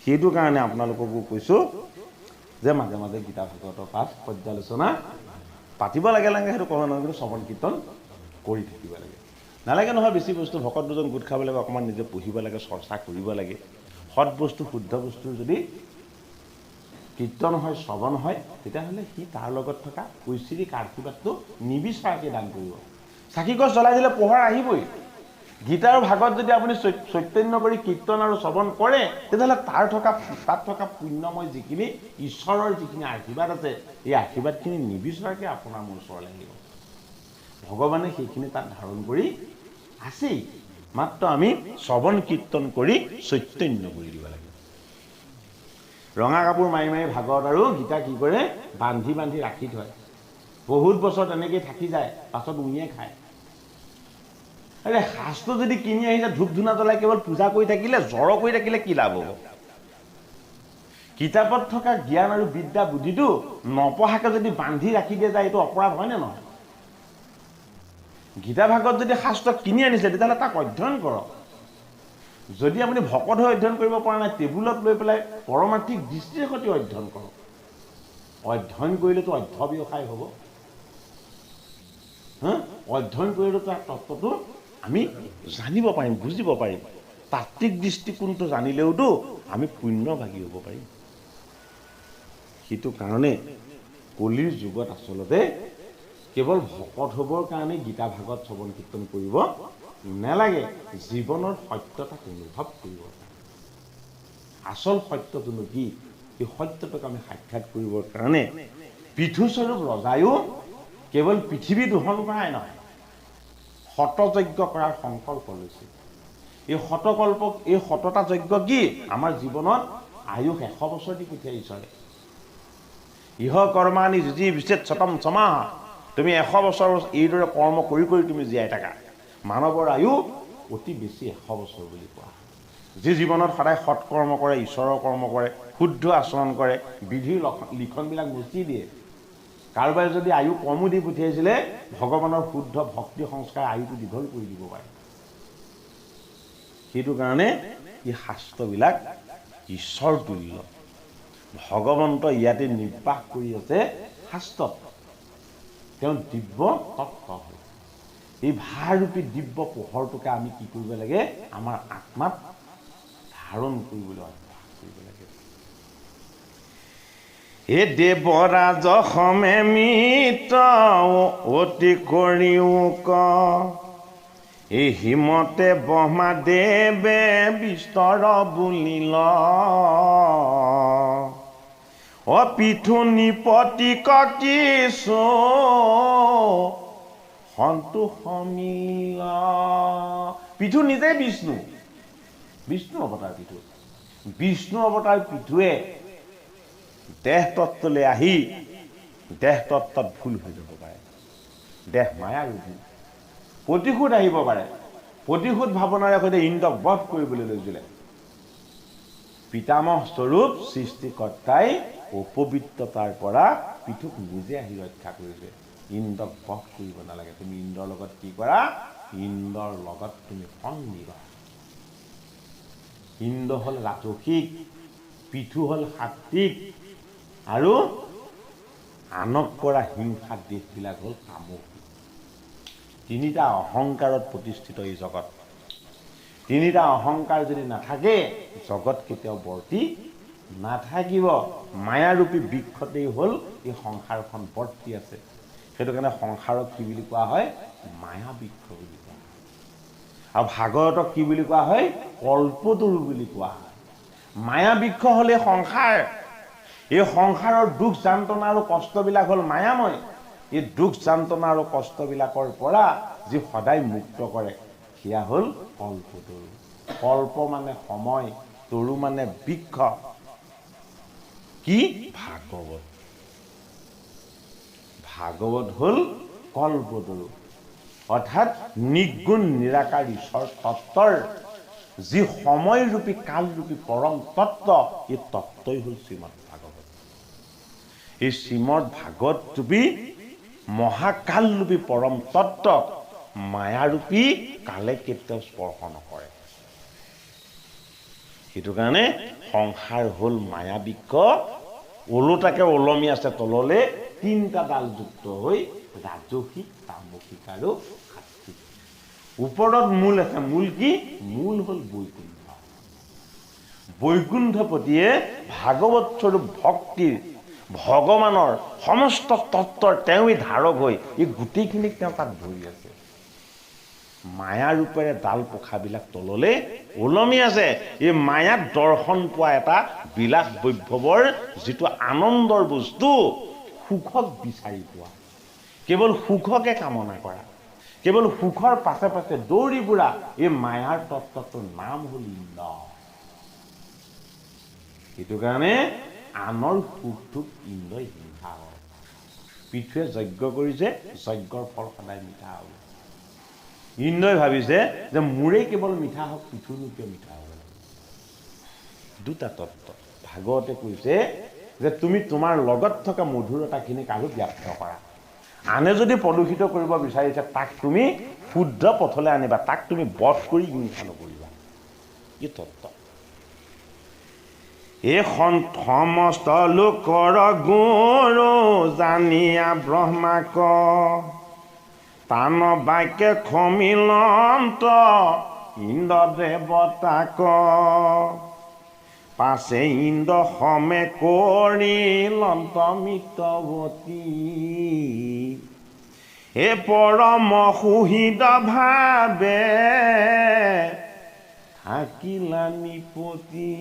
A: সেইটো কাৰণে আপোনালোককো কৈছোঁ যে মাজে মাজে গীতা ভাগৱতৰ পাঠ পৰ্যালোচনা পাতিব লাগে। সেইটো ক'ব নহয়, কিন্তু শ্ৰৱণ কীৰ্তন কৰি থাকিব লাগে। নালাগে নহয় বেছি বস্তু, ভকত দুজন গোট খাব লাগে, অকণমান নিজে পঢ়িব লাগে, চৰ্চা কৰিব লাগে। সৎ বস্তু শুদ্ধ বস্তুৰ যদি কীৰ্তন হয়, শ্ৰৱণ হয়, তেতিয়াহ'লে সি তাৰ লগত থকা ঐশ্বৰিক আশীৰ্বাদটো নিবিচাৰাকৈ দান কৰিব। চাকি গছ জ্বলাই দিলে পোহৰ আহিবই। গীতা আৰু ভাগৱত যদি আপুনি চৈতন্য কৰি কীৰ্তন আৰু শ্ৰৱণ কৰে, তেতিয়াহ'লে তাত থকা পুণ্যময় যিখিনি ঈশ্বৰৰ যিখিনি আশীৰ্বাদ আছে, এই আশীৰ্বাদখিনি নিবিচাৰাকৈ আপোনাৰ মোৰ ওচৰলৈ আহিব। ভগৱানে সেইখিনি তাত ধাৰণ কৰি আছেই, মাত্ৰ আমি শ্ৰৱণ কীৰ্তন কৰি চৈতন্য কৰি দিব লাগে। ৰঙা কাপোৰ মাৰি মাৰি ভাগৱত আৰু গীতা কি কৰে? বান্ধি বান্ধি ৰাখি থয়। বহুত বছৰ তেনেকেই থাকি যায়, পাছত উঙিয়ে খায়। আৰে সাজটো যদি কিনি আহিছে, ধূপ ধূনা জ্বলাই কেৱল পূজা কৰি থাকিলে, জড় কৰি থাকিলে কি লাভ হ'ব? কিতাপত থকা জ্ঞান আৰু বিদ্যা বুদ্ধিটো নপঢ়াকে যদি বান্ধি ৰাখি দিয়া যায়, এইটো অপৰাধ হয়নে নহয়? গীতা ভাগৱত যদি শাস্ত্ৰ কিনি আনিছে, তেতিয়াহ'লে তাক অধ্যয়ন কৰক। যদি আপুনি ভকত হৈ অধ্যয়ন কৰিব পৰা নাই, টেবুলত লৈ পেলাই পৰমাৰ্থিক দৃষ্টিৰ সৈতে অধ্যয়ন কৰক। অধ্যয়ন কৰিলেতো অধ্যৱসায় হ'ব। অধ্যয়ন কৰিলেতো তাৰ তত্ত্বটো আমি জানিব পাৰিম, বুজিব পাৰিম। তাত্ত্বিক দৃষ্টিকোণটো জানিলেওতো আমি পুণ্যভাগী হ'ব পাৰিম। সেইটো কাৰণে কলিৰ যুগত আচলতে কেৱল ভকত হ'বৰ কাৰণে গীতা ভাগৱত শ্ৰৱণ কীৰ্তন কৰিব নালাগে, জীৱনৰ সত্যতাক অনুভৱ কৰিব লাগে। আচল সত্যটোনো কি? এই সত্যটোক আমি সাক্ষাৎ কৰিবৰ কাৰণে পৃথুস্বৰূপ ৰজায়ো কেৱল পৃথিৱী দোহন কৰাই নহয়, শতযজ্ঞ কৰাৰ সংকল্প লৈছিল। এই শতটা যজ্ঞ কি? আমাৰ জীৱনত আয়ুস 100 বছৰ দি পঠিয়াই ঈশ্বৰে। ইহ কৰ্মাণি যুজি বিচ্ছেদ শতম সমাহ। তুমি 100 বছৰ এইদৰে কৰ্ম কৰি কৰি তুমি জীয়াই থাকা। মানৱৰ আয়ু অতি বেছি 100 বছৰ বুলি কোৱা হয়। যি জীৱনত সদায় সৎকৰ্ম কৰে, ঈশ্বৰৰ কৰ্ম কৰে, শুদ্ধ আচৰণ কৰে, বিধিৰ লিখনবিলাক মুচি দিয়ে। কাৰোবাই যদি আয়ু কমো দি পঠিয়াইছিলে, ভগৱানৰ শুদ্ধ ভক্তি সংস্কাৰ আয়ুটো দীঘল কৰি দিব পাৰে। সেইটো কাৰণে এই শাস্ত্ৰবিলাক ঈশ্বৰ তুল্য। ভগৱন্ত ইয়াতে নিৰ্বাস কৰি আছে শাস্ত্ৰত তেওঁ দিব্য তত্ত্ব হয় এই ভাৰৰূপী দিব্য পোহৰটোকে আমি কি কৰিব লাগে আমাৰ আত্মাত ধাৰণ কৰিবলৈ অভ্যাস কৰিব লাগে হে দেৱৰাজ সমে মিত্ৰ অতি কৰিও ক এই হিমতে ব্ৰহ্মাদেৱে বিস্তৰ বুলিল পিঠু নিপতি কিছু সন্তোষ মিল পিঠু নিজে বিষ্ণু অৱতাৰ পিঠু বিষ্ণু অৱতাৰ পিঠুৱে দেহ তত্ত্বলৈ আহি দেহ তত্ত্বত ভুল হৈ যাব পাৰে দেহ মায়া ৰূপী প্ৰতিশোধ আহিব পাৰে প্ৰতিশোধ ভাৱনাৰে সৈতে ইন্দ্ৰক বধ কৰিবলৈ লৈছিলে পিতামহ স্বৰূপ সৃষ্টিকৰ্তাই অপবিত্ৰতাৰ পৰা পিঠুক নিজে আহি ৰক্ষা কৰিছে ইন্দ্ৰক বধ কৰিব নালাগে তুমি ইন্দ্ৰৰ লগত কি কৰা ইন্দ্ৰৰ লগত তুমি সংগিবা ইন্দ্ৰ হ'ল ৰাজসিক পিঠু হ'ল সাত্বিক আৰু আনক কৰা হিংসা দেশবিলাক হ'ল তামসিক তিনিটা অহংকাৰত প্ৰতিষ্ঠিত এই জগত তিনিটা অহংকাৰ যদি নাথাকে জগত কেতিয়াও বৰ্তি নাথাকিব মায়াৰূপী বৃক্ষতেই হ'ল এই সংসাৰখন বৰ্তি আছে সেইটো কাৰণে সংসাৰক কি বুলি কোৱা হয় মায়া বৃক্ষ বুলি কোৱা হয় আৰু ভাগৱতক কি বুলি কোৱা হয় কল্পতৰু বুলি কোৱা হয় মায়া বৃক্ষ হ'লে সংসাৰ এই সংসাৰৰ দুখ যান্ত্ৰণা আৰু কষ্টবিলাক হ'ল মায়াময় এই দুখ যান্ত্ৰণা আৰু কষ্টবিলাকৰ পৰা যি সদায় মুক্ত কৰে সেয়া হ'ল কল্পতৰু কল্প মানে সময় তৰু মানে বৃক্ষ কি ভাগৱত ভাগৱত হ'ল কল্পতৰু অৰ্থাৎ নিৰ্গুণ নিৰাকাৰ ঈশ্বৰ তত্ত্বৰ যি সময়ৰূপী কালৰূপী পৰম তত্ত্ব এই তত্ত্বই হ'ল শ্ৰীমদ ভাগৱত এই শ্ৰীমদ ভাগৱতৰূপী মহাকালৰূপী পৰম তত্ত্ব মায়াৰূপী কালে কেতিয়াও স্পৰ্শ নকৰে সেইটো কাৰণে সংসাৰ হ'ল মায়া বৃক্ষ ওলোটাকে ওলমি আছে তললে তিনিটা ডাল যুক্ত হৈ ৰাজসিক তামসিক আৰু সাত্বিক ওপৰত মূল আছে মূল কি মূল হ'ল বৈকুণ্ঠ বৈকুণ্ঠপতিয়ে ভাগৱত স্বৰূপ ভক্তিৰ ভগৱানৰ সমস্ত তত্ত্বৰ তেওঁই ধাৰক হৈ এই গোটেইখিনিক তেওঁ তাত ধৰি আছে মায়া ৰূপেৰে ডাল পোখাবিলাক তললৈ ওলমি আছে এই মায়াত দৰ্শন পোৱা এটা বিলাস বৈভৱৰ যিটো আনন্দৰ বস্তু সুখক বিচাৰি পোৱা কেৱল সুখকে কামনা কৰা কেৱল সুখৰ পাছে পাছে দৌৰি ফুৰা এই মায়াৰ তত্ত্বটোৰ নাম হ'ল ইন্দ্ৰ সেইটো কাৰণে আনৰ সুখটোক ইন্দ্ৰই হিংসা হয় পিঠুৱে যজ্ঞ কৰিছে যজ্ঞৰ ফল সদায় মিঠা হ'ব ইন্দ্ৰই ভাবিছে যে মোৰেই কেৱল মিঠা হওক পিঠুৰো কিয় মিঠা হ'ব দুটা তত্ত্ব ভাগৱতে কৈছে যে তুমি তোমাৰ লগত থকা মধুৰতাখিনিক আৰু ব্যক্ত কৰা আনে যদি প্ৰদূষিত কৰিব বিচাৰিছে তাক তুমি শুদ্ধ পথলৈ আনিবা তাক তুমি বধ কৰি হিংসা নকৰিবা এই তত্ত্ব এই সমস্ত লোকৰ গুৰু জানিয়া ব্ৰহ্মাক তান বাক্যে খমিলন্ত ইন্দ্ৰ দেৱতাক পাছে ইন্দ্ৰ সমে কৰিলন্ত মিতৱতী হে পৰম সুহৃদ ভাৱে থাকিলা নিপতি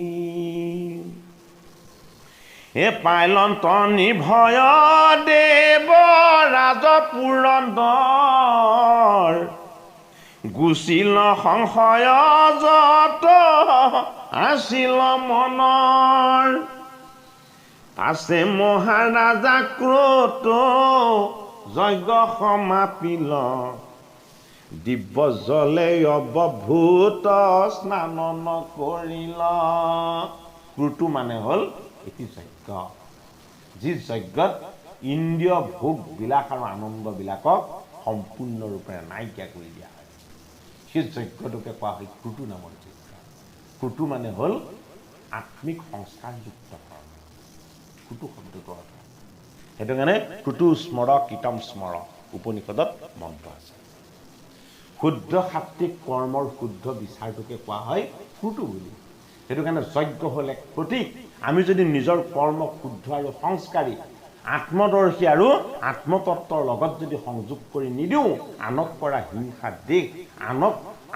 A: হে পাইলন্ত নিভয় দেৱ ৰাজ পুৰন্দৰ গুচিল সংশয় যত আছিল মনৰ আছে মহাৰাজা ক্ৰোধ যজ্ঞ সমাপিল দিব্য জলে অৱভূত স্নান নকৰিল ক্ৰোধ মানে হ'ল এটি যজ্ঞ যি যজ্ঞত ইন্দ্ৰিয় ভোগ বিলাস আৰু আনন্দবিলাকক সম্পূৰ্ণৰূপে নাইকিয়া কৰি দিয়া হয় সেই যজ্ঞটোকে কোৱা হয় ক্ৰোধ নামৰ যজ্ঞ ক্ৰোধ মানে হ'ল আত্মিক সংস্কাৰযুক্ত কৰ্ম কুটু শব্দটো অৰ্থ সেইটো কাৰণে কুটু স্মৰ কীৰ্তম স্মৰ উপনিষদত মন্ত্ৰ আছে শুদ্ধ সাত্বিক কৰ্মৰ শুদ্ধ বিচাৰটোকে কোৱা হয় কুটু বুলি সেইটো কাৰণে যজ্ঞ হ'ল এক প্ৰতীক আমি যদি নিজৰ কৰ্ম শুদ্ধ আৰু সংস্কাৰী আত্মদৰ্শী আৰু আত্মতত্বৰ লগত যদি সংযোগ কৰি নিদিওঁ আনক কৰা হিংসা দেশ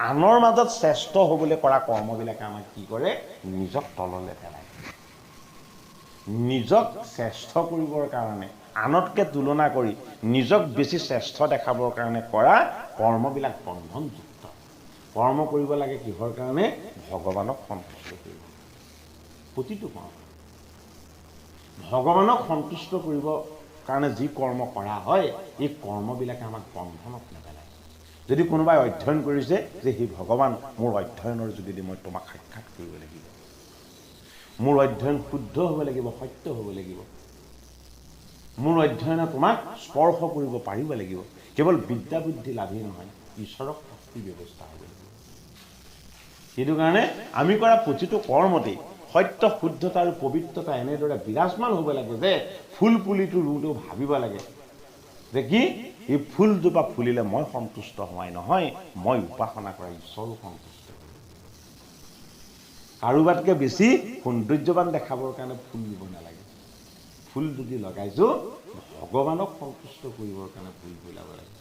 A: আনৰ মাজত শ্ৰেষ্ঠ হ'বলৈ কৰা কৰ্মবিলাকে আমাক কি কৰে নিজক তললৈ পেলায় নিজক শ্ৰেষ্ঠ কৰিবৰ কাৰণে আনতকৈ তুলনা কৰি নিজক বেছি শ্ৰেষ্ঠ দেখাবৰ কাৰণে কৰা কৰ্মবিলাক বন্ধনযুক্ত কৰ্ম কৰিব লাগে কিহৰ কাৰণে ভগৱানক সন্তুষ্ট কৰিব প্ৰতিটো কৰ্ম ভগৱানক সন্তুষ্ট কৰিবৰ কাৰণে যি কৰ্ম কৰা হয় এই কৰ্মবিলাকে আমাক বন্ধনত নেপেলায় যদি কোনোবাই অধ্যয়ন কৰিছে যে সেই ভগৱান মোৰ অধ্যয়নৰ যোগেদি মই তোমাক সাক্ষাৎ কৰিব লাগিব মোৰ অধ্যয়ন শুদ্ধ হ'ব লাগিব সত্য হ'ব লাগিব মোৰ অধ্যয়নে তোমাক স্পৰ্শ কৰিব পাৰিব লাগিব কেৱল বিদ্যা বুদ্ধি লাভেই নহয় ঈশ্বৰক ভক্তি ব্যৱস্থা হ'ব লাগিব সেইটো কাৰণে আমি কৰা প্ৰতিটো কৰ্মতেই সত্য শুদ্ধতা আৰু পবিত্ৰতা এনেদৰে বিৰাজমান হ'ব লাগে যে ফুল পুলিটো ৰুওঁতেও ভাবিব লাগে যে কি এই ফুলজোপা ফুলিলে মই সন্তুষ্ট হোৱাই নহয় মই উপাসনা কৰা ঈশ্বৰো সন্তুষ্ট কাৰোবাতকৈ বেছি সৌন্দৰ্যৱান দেখাবৰ কাৰণে ফুল দিব নালাগে ফুল যদি লগাইছোঁ ভগৱানক সন্তুষ্ট কৰিবৰ কাৰণে ফুল ফুলাব লাগে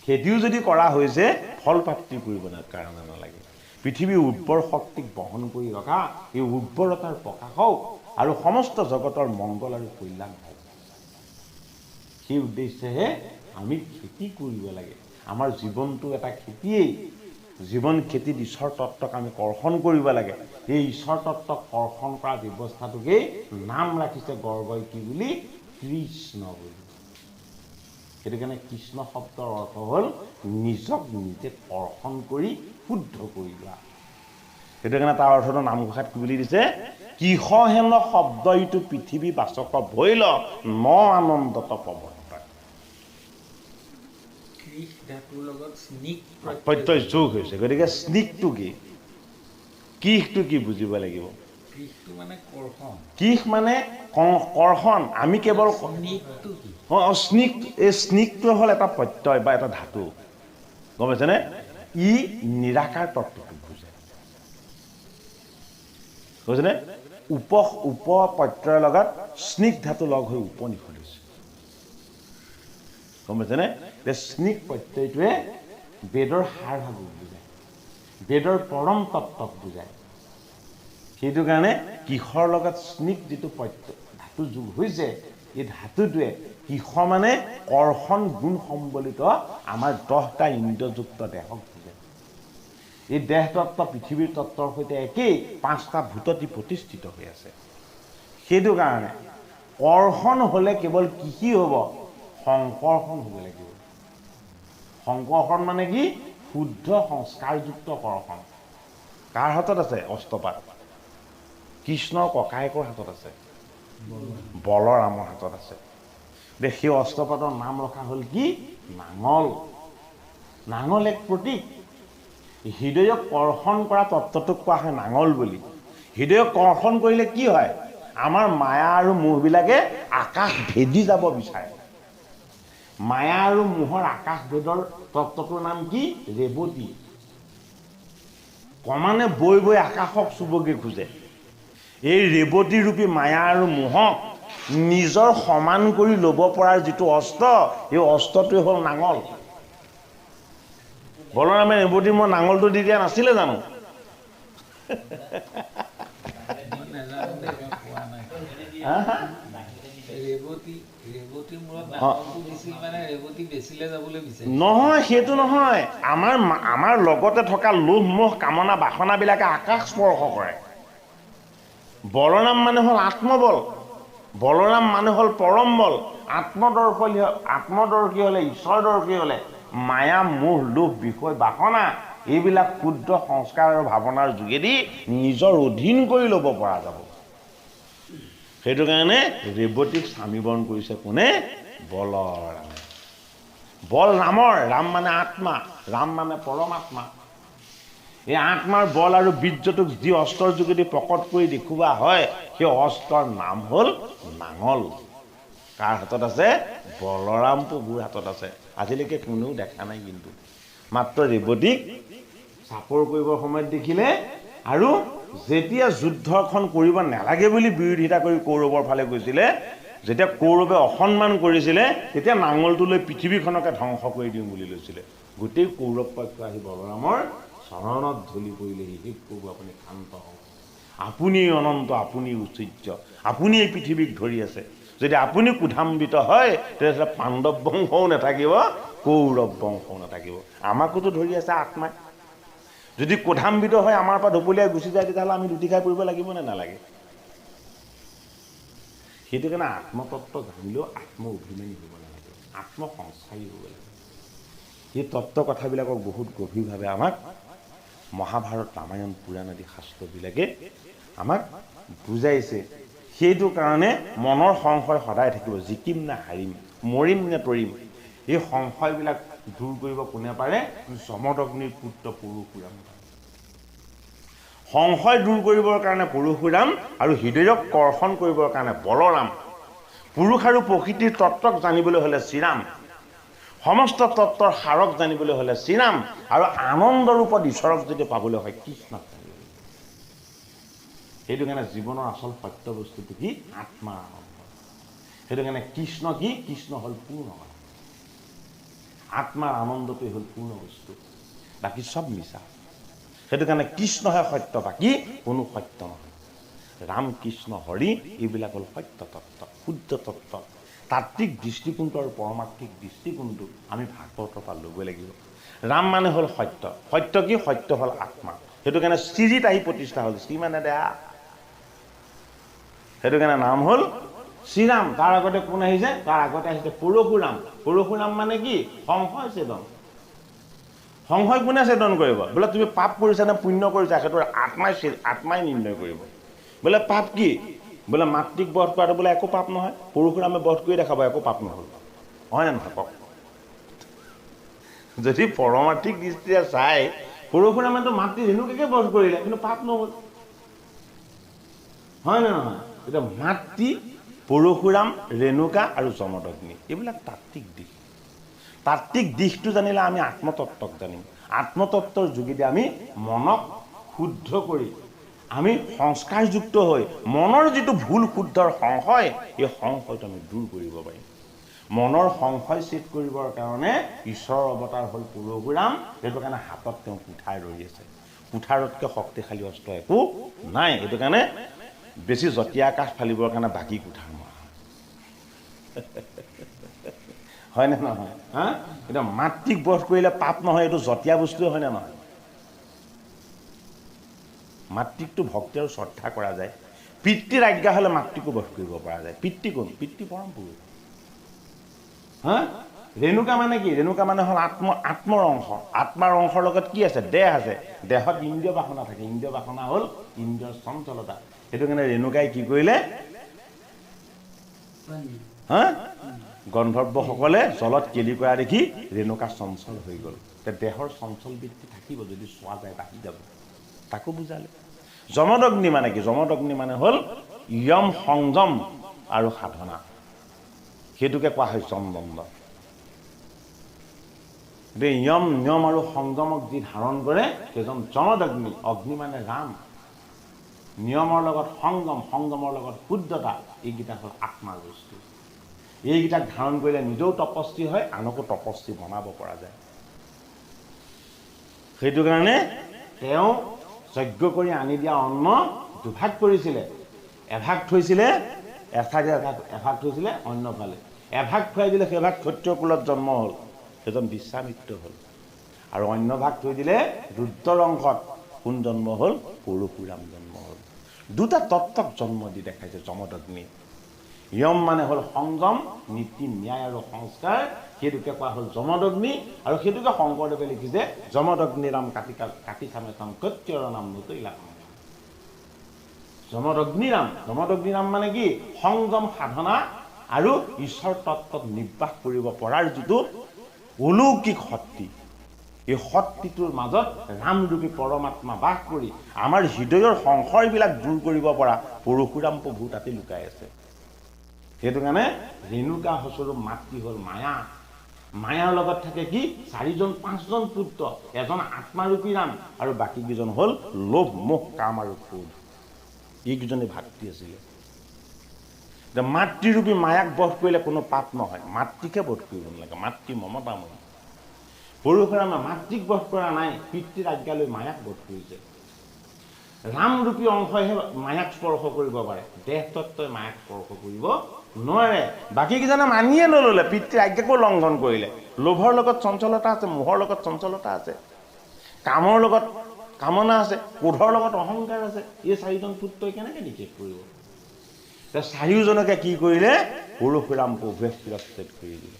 A: খেতিও যদি কৰা হৈছে ফল প্ৰাপ্তি কৰিব কাৰণে নালাগে পৃথিৱীৰ উৰ্বৰ শক্তিক বহন কৰি ৰখা এই উৰ্বৰতাৰ প্ৰকাশ হওক আৰু সমস্ত জগতৰ মংগল আৰু কল্যাণ হওক সেই উদ্দেশ্যেহে আমি খেতি কৰিব লাগে আমাৰ জীৱনটো এটা খেতিয়েই জীৱন খেতিত ঈশ্বৰ তত্ত্বক আমি কৰ্ষণ কৰিব লাগে এই ঈশ্বৰ তত্ত্বক কৰ্ষণ কৰা ব্যৱস্থাটোকেই নাম ৰাখিছে গৰ্গই কি বুলি কৃষ্ণ বুলি সেইটো কাৰণে কৃষ্ণ শব্দৰ অৰ্থ হ'ল নিজক নিজে কৰ্ষণ কৰি শুদ্ধ কৰি লোৱা সেইটো কাৰণে তাৰ অৰ্থটো নামঘোষাত কি বুলি দিছে কিহহেন শব্দ ইটো পৃথিৱী বাচক ভৈল ন আনন্দত প্ৰৱৰ্তন প্ৰত্যয় যোগ হৈছে গতিকে স্নিগ্ধটো কি কিহটো কি বুজিব লাগিব কিহ মানে কৰ্ষণ আমি কেৱল এই স্নিগ্ধ হ'ল এটা প্ৰত্যয় বা এটা ধাতু গম পাইছেনে ই নিৰাকাৰ তত্ত্বটো বুজায় বুজিছেনে উপ প্ৰত্যয়ৰ লগত স্নিগ্ধ ধাতু লগ হৈ উপনিষদ হৈছে গম পাইছেনে স্নিগ্ধ প্ৰত্যয়টোৱে বেদৰ সাৰ ভাগক বুজায় বেদৰ পৰম তত্ত্বক বুজায় সেইটো কাৰণে কিহৰ লগত স্নিগ্ধ যিটো প্ৰত্যয় ধাতু যোগ হৈছে এই ধাতুটোৱে কিহ মানে কৰ্ষণ গুণ সম্বলিত আমাৰ 10টা ইন্দ্ৰযুক্ত দেহক বুজায় এই দেহ তত্ত্ব পৃথিৱীৰ তত্ত্বৰ সৈতে একেই 5টা ভূততি প্ৰতিষ্ঠিত হৈ আছে সেইটো কাৰণে কৰ্ষণ হ'লে কেৱল কি হ'ব সংকৰ্ষণ হ'ব লাগিব সংকৰ্ষণ মানে কি শুদ্ধ সংস্কাৰযুক্ত কৰ্ষণ কাৰ হাতত আছে অষ্টপাত কৃষ্ণৰ ককায়েকৰ হাতত আছে বলৰামৰ হাতত আছে সেই অষ্টপাতৰ নাম ৰখা হ'ল কি নাঙল নাঙল এক প্ৰতীক হৃদয়ক কৰ্ষণ কৰা তত্ত্বটোক কোৱা হয় নাঙল বুলি হৃদয়ক কৰ্ষণ কৰিলে কি হয় আমাৰ মায়া আৰু মোহবিলাকে আকাশ ভেদি যাব বিচাৰে মায়া আৰু মোহৰ আকাশ ভেদৰ তত্ত্বটোৰ নাম কি ৰেৱতী ক্ৰমানে বৈ বৈ আকাশক চুবগে খোজে এই ৰেৱতী ৰূপী মায়া আৰু মোহক নিজৰ সমান কৰি ল'ব পৰাৰ যিটো অস্ত্ৰ এই অস্ত্ৰটোৱে হ'ল নাঙল বলৰামে ৰেৱতী মই নাঙলটো দি দিয়া নাছিলে জানো নহয় সেইটো নহয় আমাৰ লগতে থকা লোভ মোহ কামনা বাসনাবিলাকে আকাশ স্পৰ্শ কৰে বলৰাম মানে হ'ল আত্মবল বলৰাম মানে হ'ল পৰম বল আত্মদৰ্শী হ'লে ঈশ্বৰদৰ্শী হ'লে মায়া মোহ লোভ বিষয় বাসনা এইবিলাক ক্ষুদ্ৰ সংস্কাৰ আৰু ভাৱনাৰ যোগেদি নিজৰ অধীন কৰি ল'ব পৰা যাব সেইটো কাৰণে ৰেৱতীক স্বামীবৰণ কৰিছে কোনে বলৰামে বল ৰামৰ ৰাম মানে আত্মা ৰাম মানে পৰমাত্মা এই আত্মাৰ বল আৰু বীৰ্যটোক যি অস্ত্ৰৰ যোগেদি প্ৰকট কৰি দেখুওৱা হয় সেই অস্ত্ৰৰ নাম হ'ল নাঙল। কাৰ হাতত আছে? বলৰাম প্ৰভুৰ হাতত আছে। আজিলৈকে কোনেও দেখা নাই, কিন্তু মাত্ৰ ৰেৱতীক চাপৰ কৰিবৰ সময়ত দেখিলে, আৰু যেতিয়া যুদ্ধখন কৰিব নালাগে বুলি বিৰোধিতা কৰি কৌৰৱৰ ফালে গৈছিলে, যেতিয়া কৌৰৱে অসন্মান কৰিছিলে, তেতিয়া নাঙলটো লৈ পৃথিৱীখনকে ধ্বংস কৰি দিওঁ বুলি লৈছিলে। গোটেই কৌৰৱ পক্ষ আহি বলৰামৰ চৰণত ঢলি পৰিলেহি, হে প্ৰভু আপুনি শান্ত হওক, আপুনি অনন্ত, আপুনি ঐশ্বৰ্য, আপুনি এই পৃথিৱীক ধৰি আছে, যদি আপুনি ক্ৰোধান্বিত হয় তেতিয়াহ'লে পাণ্ডৱ বংশও নাথাকিব, কৌৰৱ বংশও নাথাকিব। আমাকোতো ধৰি আছে আত্মাই। যদি ক্ৰোধান্বিত হয় আমাৰ পৰা ঢপলিয়াই গুচি যায়, তেতিয়াহ'লে আমি লুটি খাই পৰিব লাগিব নে নালাগে? সেইটো কাৰণে আত্মতত্ত্ব জানিলেও আত্ম অভিমানী হ'ব নালাগে, আত্মসংস্কাৰী হ'ব লাগে। এই তত্ত্ব কথাবিলাকক বহুত গভীৰভাৱে আমাক মহাভাৰত, ৰামায়ণ, পুৰাণ আদি শাস্ত্ৰবিলাকে আমাক বুজাইছে। সেইটো কাৰণে মনৰ সংশয় সদায় থাকিব, জিকিম নে হাৰিম, মৰিম নে তৰিম, এই সংশয়বিলাক দূৰ কৰিব কোনে পাৰে? যমদগ্নিৰ পুত্ৰ পৰশুৰাম। সংশয় দূৰ কৰিবৰ কাৰণে পৰশুৰাম, আৰু হৃদয়ক কৰ্ষণ কৰিবৰ কাৰণে বলৰাম। পুৰুষ আৰু প্ৰকৃতিৰ তত্ত্বক জানিবলৈ হ'লে শ্ৰীৰাম, সমস্ত তত্ত্বৰ সাৰক জানিবলৈ হ'লে শ্ৰীৰাম, আৰু আনন্দ ৰূপত ঈশ্বৰক যদি পাবলৈ হয় কৃষ্ণক জানিব লাগিব। সেইটো কাৰণে জীৱনৰ আচল সত্য বস্তুটো কি? আত্মাৰ আনন্দ। সেইটো কাৰণে কৃষ্ণ কি? কৃষ্ণ হ'ল পূৰ্ণ কথা। আত্মাৰ আনন্দটোৱে হ'ল পূৰ্ণ বস্তু, বাকী চব মিছা। সেইটো কাৰণে কৃষ্ণহে সত্য, বাকী কোনো সত্য নহয়। ৰাম, কৃষ্ণ, হৰি এইবিলাক হ'ল সত্য তত্ত্ব, শুদ্ধ তত্ত্ব। তাত্ত্বিক দৃষ্টিকোণটো আৰু পৰমাৰ্থিক দৃষ্টিকোণটো আমি ভাগৱতৰ পৰা ল'ব লাগিব। ৰাম মানে হ'ল সত্য। সত্য কি? সত্য হ'ল আত্মা। সেইটো কাৰণে শ্ৰীজিত আহি প্ৰতিষ্ঠা হ'ল। শ্ৰী মানে দেহা, সেইটো কাৰণে নাম হ'ল শ্ৰীৰাম। তাৰ আগতে কোন আহিছে? তাৰ আগতে আহিছে পৰশুৰাম। পৰশুৰাম মানে কি? সংশয় ছেদন। সংশয় কোনে ছেদন কৰিব? বোলে তুমি পাপ কৰিছা নে পুণ্য কৰিছা, সেইটো আত্মাই নিৰ্ণয় কৰিব। বোলে পাপ কি? বোলে মাতৃক বধ কৰাটো বোলে একো পাপ নহয়, পৰশুৰামে বধ কৰি দেখাব, একো পাপ নহ'ল। হয় নে নহয় কওক? যদি পৰমাৰ্থিক দৃষ্টিৰে চাই, পৰশুৰামেতো মাতৃ ৰেণুকাকে বধ কৰিলে, কিন্তু পাপ নহ'ল। হয় নে নহয়? এতিয়া মাতৃ, পৰশুৰাম, ৰেণুকা আৰু যমদগ্নি, এইবিলাক তাত্ত্বিক দিশ। তাত্ত্বিক দিশটো জানিলে আমি আত্মতত্ত্বক জানিম। আত্মতত্ত্বৰ যোগেদি আমি মনক শুদ্ধ কৰি, আমি সংস্কাৰযুক্ত হৈ মনৰ যিটো ভুল শুদ্ধৰ সংশয়, এই সংশয়টো আমি দূৰ কৰিব পাৰিম। মনৰ সংশয় ছেদ কৰিবৰ কাৰণে ঈশ্বৰৰ অৱতাৰ হ'ল পৰশুৰাম। সেইটো কাৰণে হাতত তেওঁ কুঠাৰ ধৰি আছে। কুঠাৰতকৈ শক্তিশালী অস্ত্ৰ একো নাই। সেইটো কাৰণে বেছি জতীয়া আকাশ ফালিবৰ কাৰণে বাকী কুঠাৰ মৰা হয় নে নহয়? হা, এতিয়া মাতৃক বধ কৰিলে পাপ নহয়, এইটো জতীয়া বস্তুৱে হয় নে নহয়? মাতৃকটো ভক্তি আৰু শ্ৰদ্ধা কৰা যায়। পিতৃৰ আজ্ঞা হ'লে মাতৃকো বধ কৰিব পৰা যায়। পিতৃ কোন? পিতৃ পৰম পুৰুষ। হা, ৰেণুকা মানে কি? ৰেণুকা মানে হ'ল আত্মৰ অংশ। আত্মাৰ অংশৰ লগত কি আছে? দেহ আছে। দেহত ইন্দ্ৰিয় বাসনা থাকে। ইন্দ্ৰিয় বাসনা হ'ল ইন্দ্ৰিয়ৰ চঞ্চলতা। সেইটো কাৰণে ৰেণুকাই কি কৰিলে? হা, গন্ধৰ্বসকলে জলত কেলি কৰা দেখি ৰেণুকা চঞ্চল হৈ গ'ল। দেহৰ চঞ্চল বৃত্তি থাকিব, যদি চোৱা যায় বাঢ়ি যাব। তাকো বুজালে। যমদগ্নি মানে কি? যমদগ্নি মানে হ'ল য়ম, সংযম আৰু সাধনা। সেইটোকে কোৱা হয় যমদণ্ড। য়ম, নিয়ম আৰু সংযমক যি ধাৰণ কৰে সেইজন যমদগ্নি। অগ্নি মানে ৰাম। নিয়মৰ লগত সংযম, সংযমৰ লগত শুদ্ধতা, এইকেইটা হ'ল আত্মাৰ বস্তু। এইকেইটাক ধাৰণ কৰিলে নিজেও তপস্বী হয়, আনকো তপস্বী বনাব পৰা যায়। সেইটো কাৰণে তেওঁ যজ্ঞ কৰি আনি দিয়া অন্ন দুভাগ কৰিছিলে। এভাগ থৈছিলে, এভাগ থৈছিলে অন্য ফালে। এভাগ খুৱাই দিলে, সেইভাগ ক্ষত্ৰিয় কুলত জন্ম হ'ল, সেইজন বিশ্বামিত্ৰ হ'ল। আৰু অন্য ভাগ থৈ দিলে ৰুদ্ৰৰ অংশত কোন জন্ম হ'ল? পৰশুৰাম জন্ম হ'ল। দুটা তত্ত্বক জন্ম দি দেখাইছে যমদগ্নি। য়ম মানে হ'ল সংযম, নীতি, ন্যায় আৰু সংস্কাৰ। সেইটোকে কোৱা হ'ল যমদগ্নি। আৰু সেইটোকে শংকৰদেৱে লিখিছে যমদগ্নি ৰাম কাটি খামে কাম ক্ষত্ৰিয়ৰ নাম নতৈলা। যমদগ্নি ৰাম। যমদগ্নি ৰাম মানে কি? সংযম, সাধনা আৰু ঈশ্বৰ তত্ত্বত নিৰ্বাস কৰিব পৰাৰ যিটো অলৌকিক শক্তি, এই শক্তিটোৰ মাজত ৰামৰূপী পৰমাত্মা বাস কৰি আমাৰ হৃদয়ৰ সংশয়বিলাক দূৰ কৰিব পৰা পৰশুৰাম প্ৰভু তাতে লুকাই আছে। সেইটো কাৰণে ৰেণুকা সচৰু মাতৃ হ'ল মায়া। মায়াৰ লগত থাকে কি 4জন 5জন পুত্ৰ, এজন আত্মাৰূপী ৰাম আৰু বাকীকেইজন হ'ল লোভ মোহ কাম আৰু ক্ৰোধ। এইকেইজনে ভাতৃ আছিলে। মাতৃৰূপী মায়াক বধ কৰিলে কোনো পাপ নহয়, মাতৃকে বধ কৰিব নালাগে, মাতৃ মমতাময়ী। পৰশুৰামে মাতৃক বধ কৰা নাই, পিতৃৰ আজ্ঞা লৈ মায়াক বধ কৰিছে। ৰামৰূপী অংশইহে মায়াক স্পৰ্শ কৰিব পাৰে, দেহ তত্ত্বই মায়াক স্পৰ্শ কৰিব নোৱাৰে। বাকীকেইজনে মানিয়ে নল'লে, পিতৃৰ আজ্ঞাকো লংঘন কৰিলে। লোভৰ লগত চঞ্চলতা আছে, মোহৰ লগত চঞ্চলতা আছে, কামৰ লগত কামনা আছে, ক্ৰোধৰ লগত অহংকাৰ আছে। এই 4জন পুত্ৰই কেনেকৈ নিষেধ কৰিব? 4জনকে কি কৰিলে? পৰশুৰাম প্ৰভুৱে শিৰচ্ছেদ কৰি দিলে।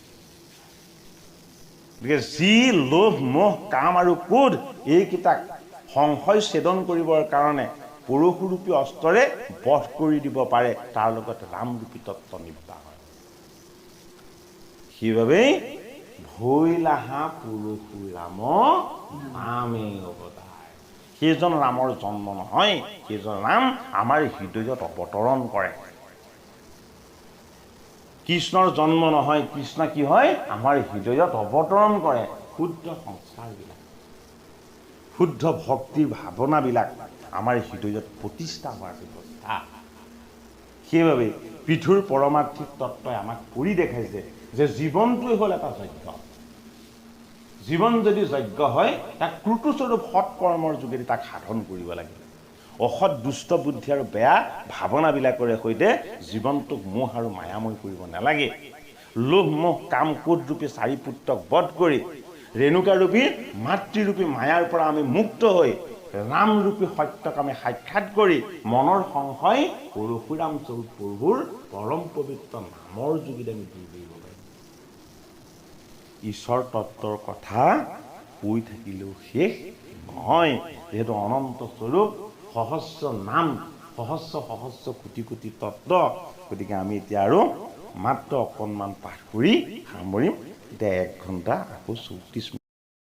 A: গতিকে যি লোভ মোহ কাম আৰু ক্ৰোধ এইকেইটাক সংশয় ছেদন কৰিবৰ কাৰণে পৰশুৰূপী অস্ত্ৰৰে বধ কৰি দিব পাৰে, তাৰ লগত ৰামৰূপী তত্ত্ব নিব্বা হয়। সেইবাবেই ভৈলাহা পৰশুৰাম নামে অৱতাৰ। সেইজন ৰামৰ জন্ম নহয়, সেইজন ৰাম আমাৰ হৃদয়ত অৱতৰণ কৰে। কৃষ্ণৰ জন্ম নহয়, কৃষ্ণ কি হয়? আমাৰ হৃদয়ত অৱতৰণ কৰে। শুদ্ধ সংস্কাৰবিলাক, শুদ্ধ ভক্তিৰ ভাৱনাবিলাক আমাৰ হৃদয়ত প্ৰতিষ্ঠা হোৱাৰ ব্যৱস্থা। সেইবাবে পৃথুৰ পৰমাৰ্থিক তত্ত্বই আমাক কৰি দেখাইছে যে জীৱনটোৱে হ'ল এটা যজ্ঞ। জীৱন যদি যজ্ঞ হয়, তাক ক্ৰুতস্বৰূপ সৎকৰ্মৰ যোগেদি তাক সাধন কৰিব লাগে। অসৎ দুষ্ট বুদ্ধি আৰু বেয়া ভাৱনাবিলাকৰে সৈতে জীৱনটোক মোহ আৰু মায়াময় কৰিব নালাগে। লোভ মোহ কাম ক্ৰোধৰূপী 4 পুত্ৰক বধ কৰি ৰেণুকাৰূপী মাতৃৰূপী মায়াৰ পৰা আমি মুক্ত হৈ ৰামৰূপী সত্যক আমি সাক্ষাৎ কৰি মনৰ সংশয় পৰশুৰাম স্বৰূপ প্ৰভুৰ পৰম পবিত্ৰ নামৰ যোগেদি আমি দূৰ কৰিব পাৰিম। ঈশ্বৰ তত্ত্বৰ কথা কৈ থাকিলেও শেষ নহয়, যিহেতু অনন্ত স্বৰূপ, সহস্ৰ নাম, সহস্ৰ কোটি কোটি তত্ত্ব। গতিকে আমি এতিয়া আৰু মাত্ৰ অকণমান পাঠ কৰি সামৰিম। এতিয়া 1 ঘণ্টা আকৌ 34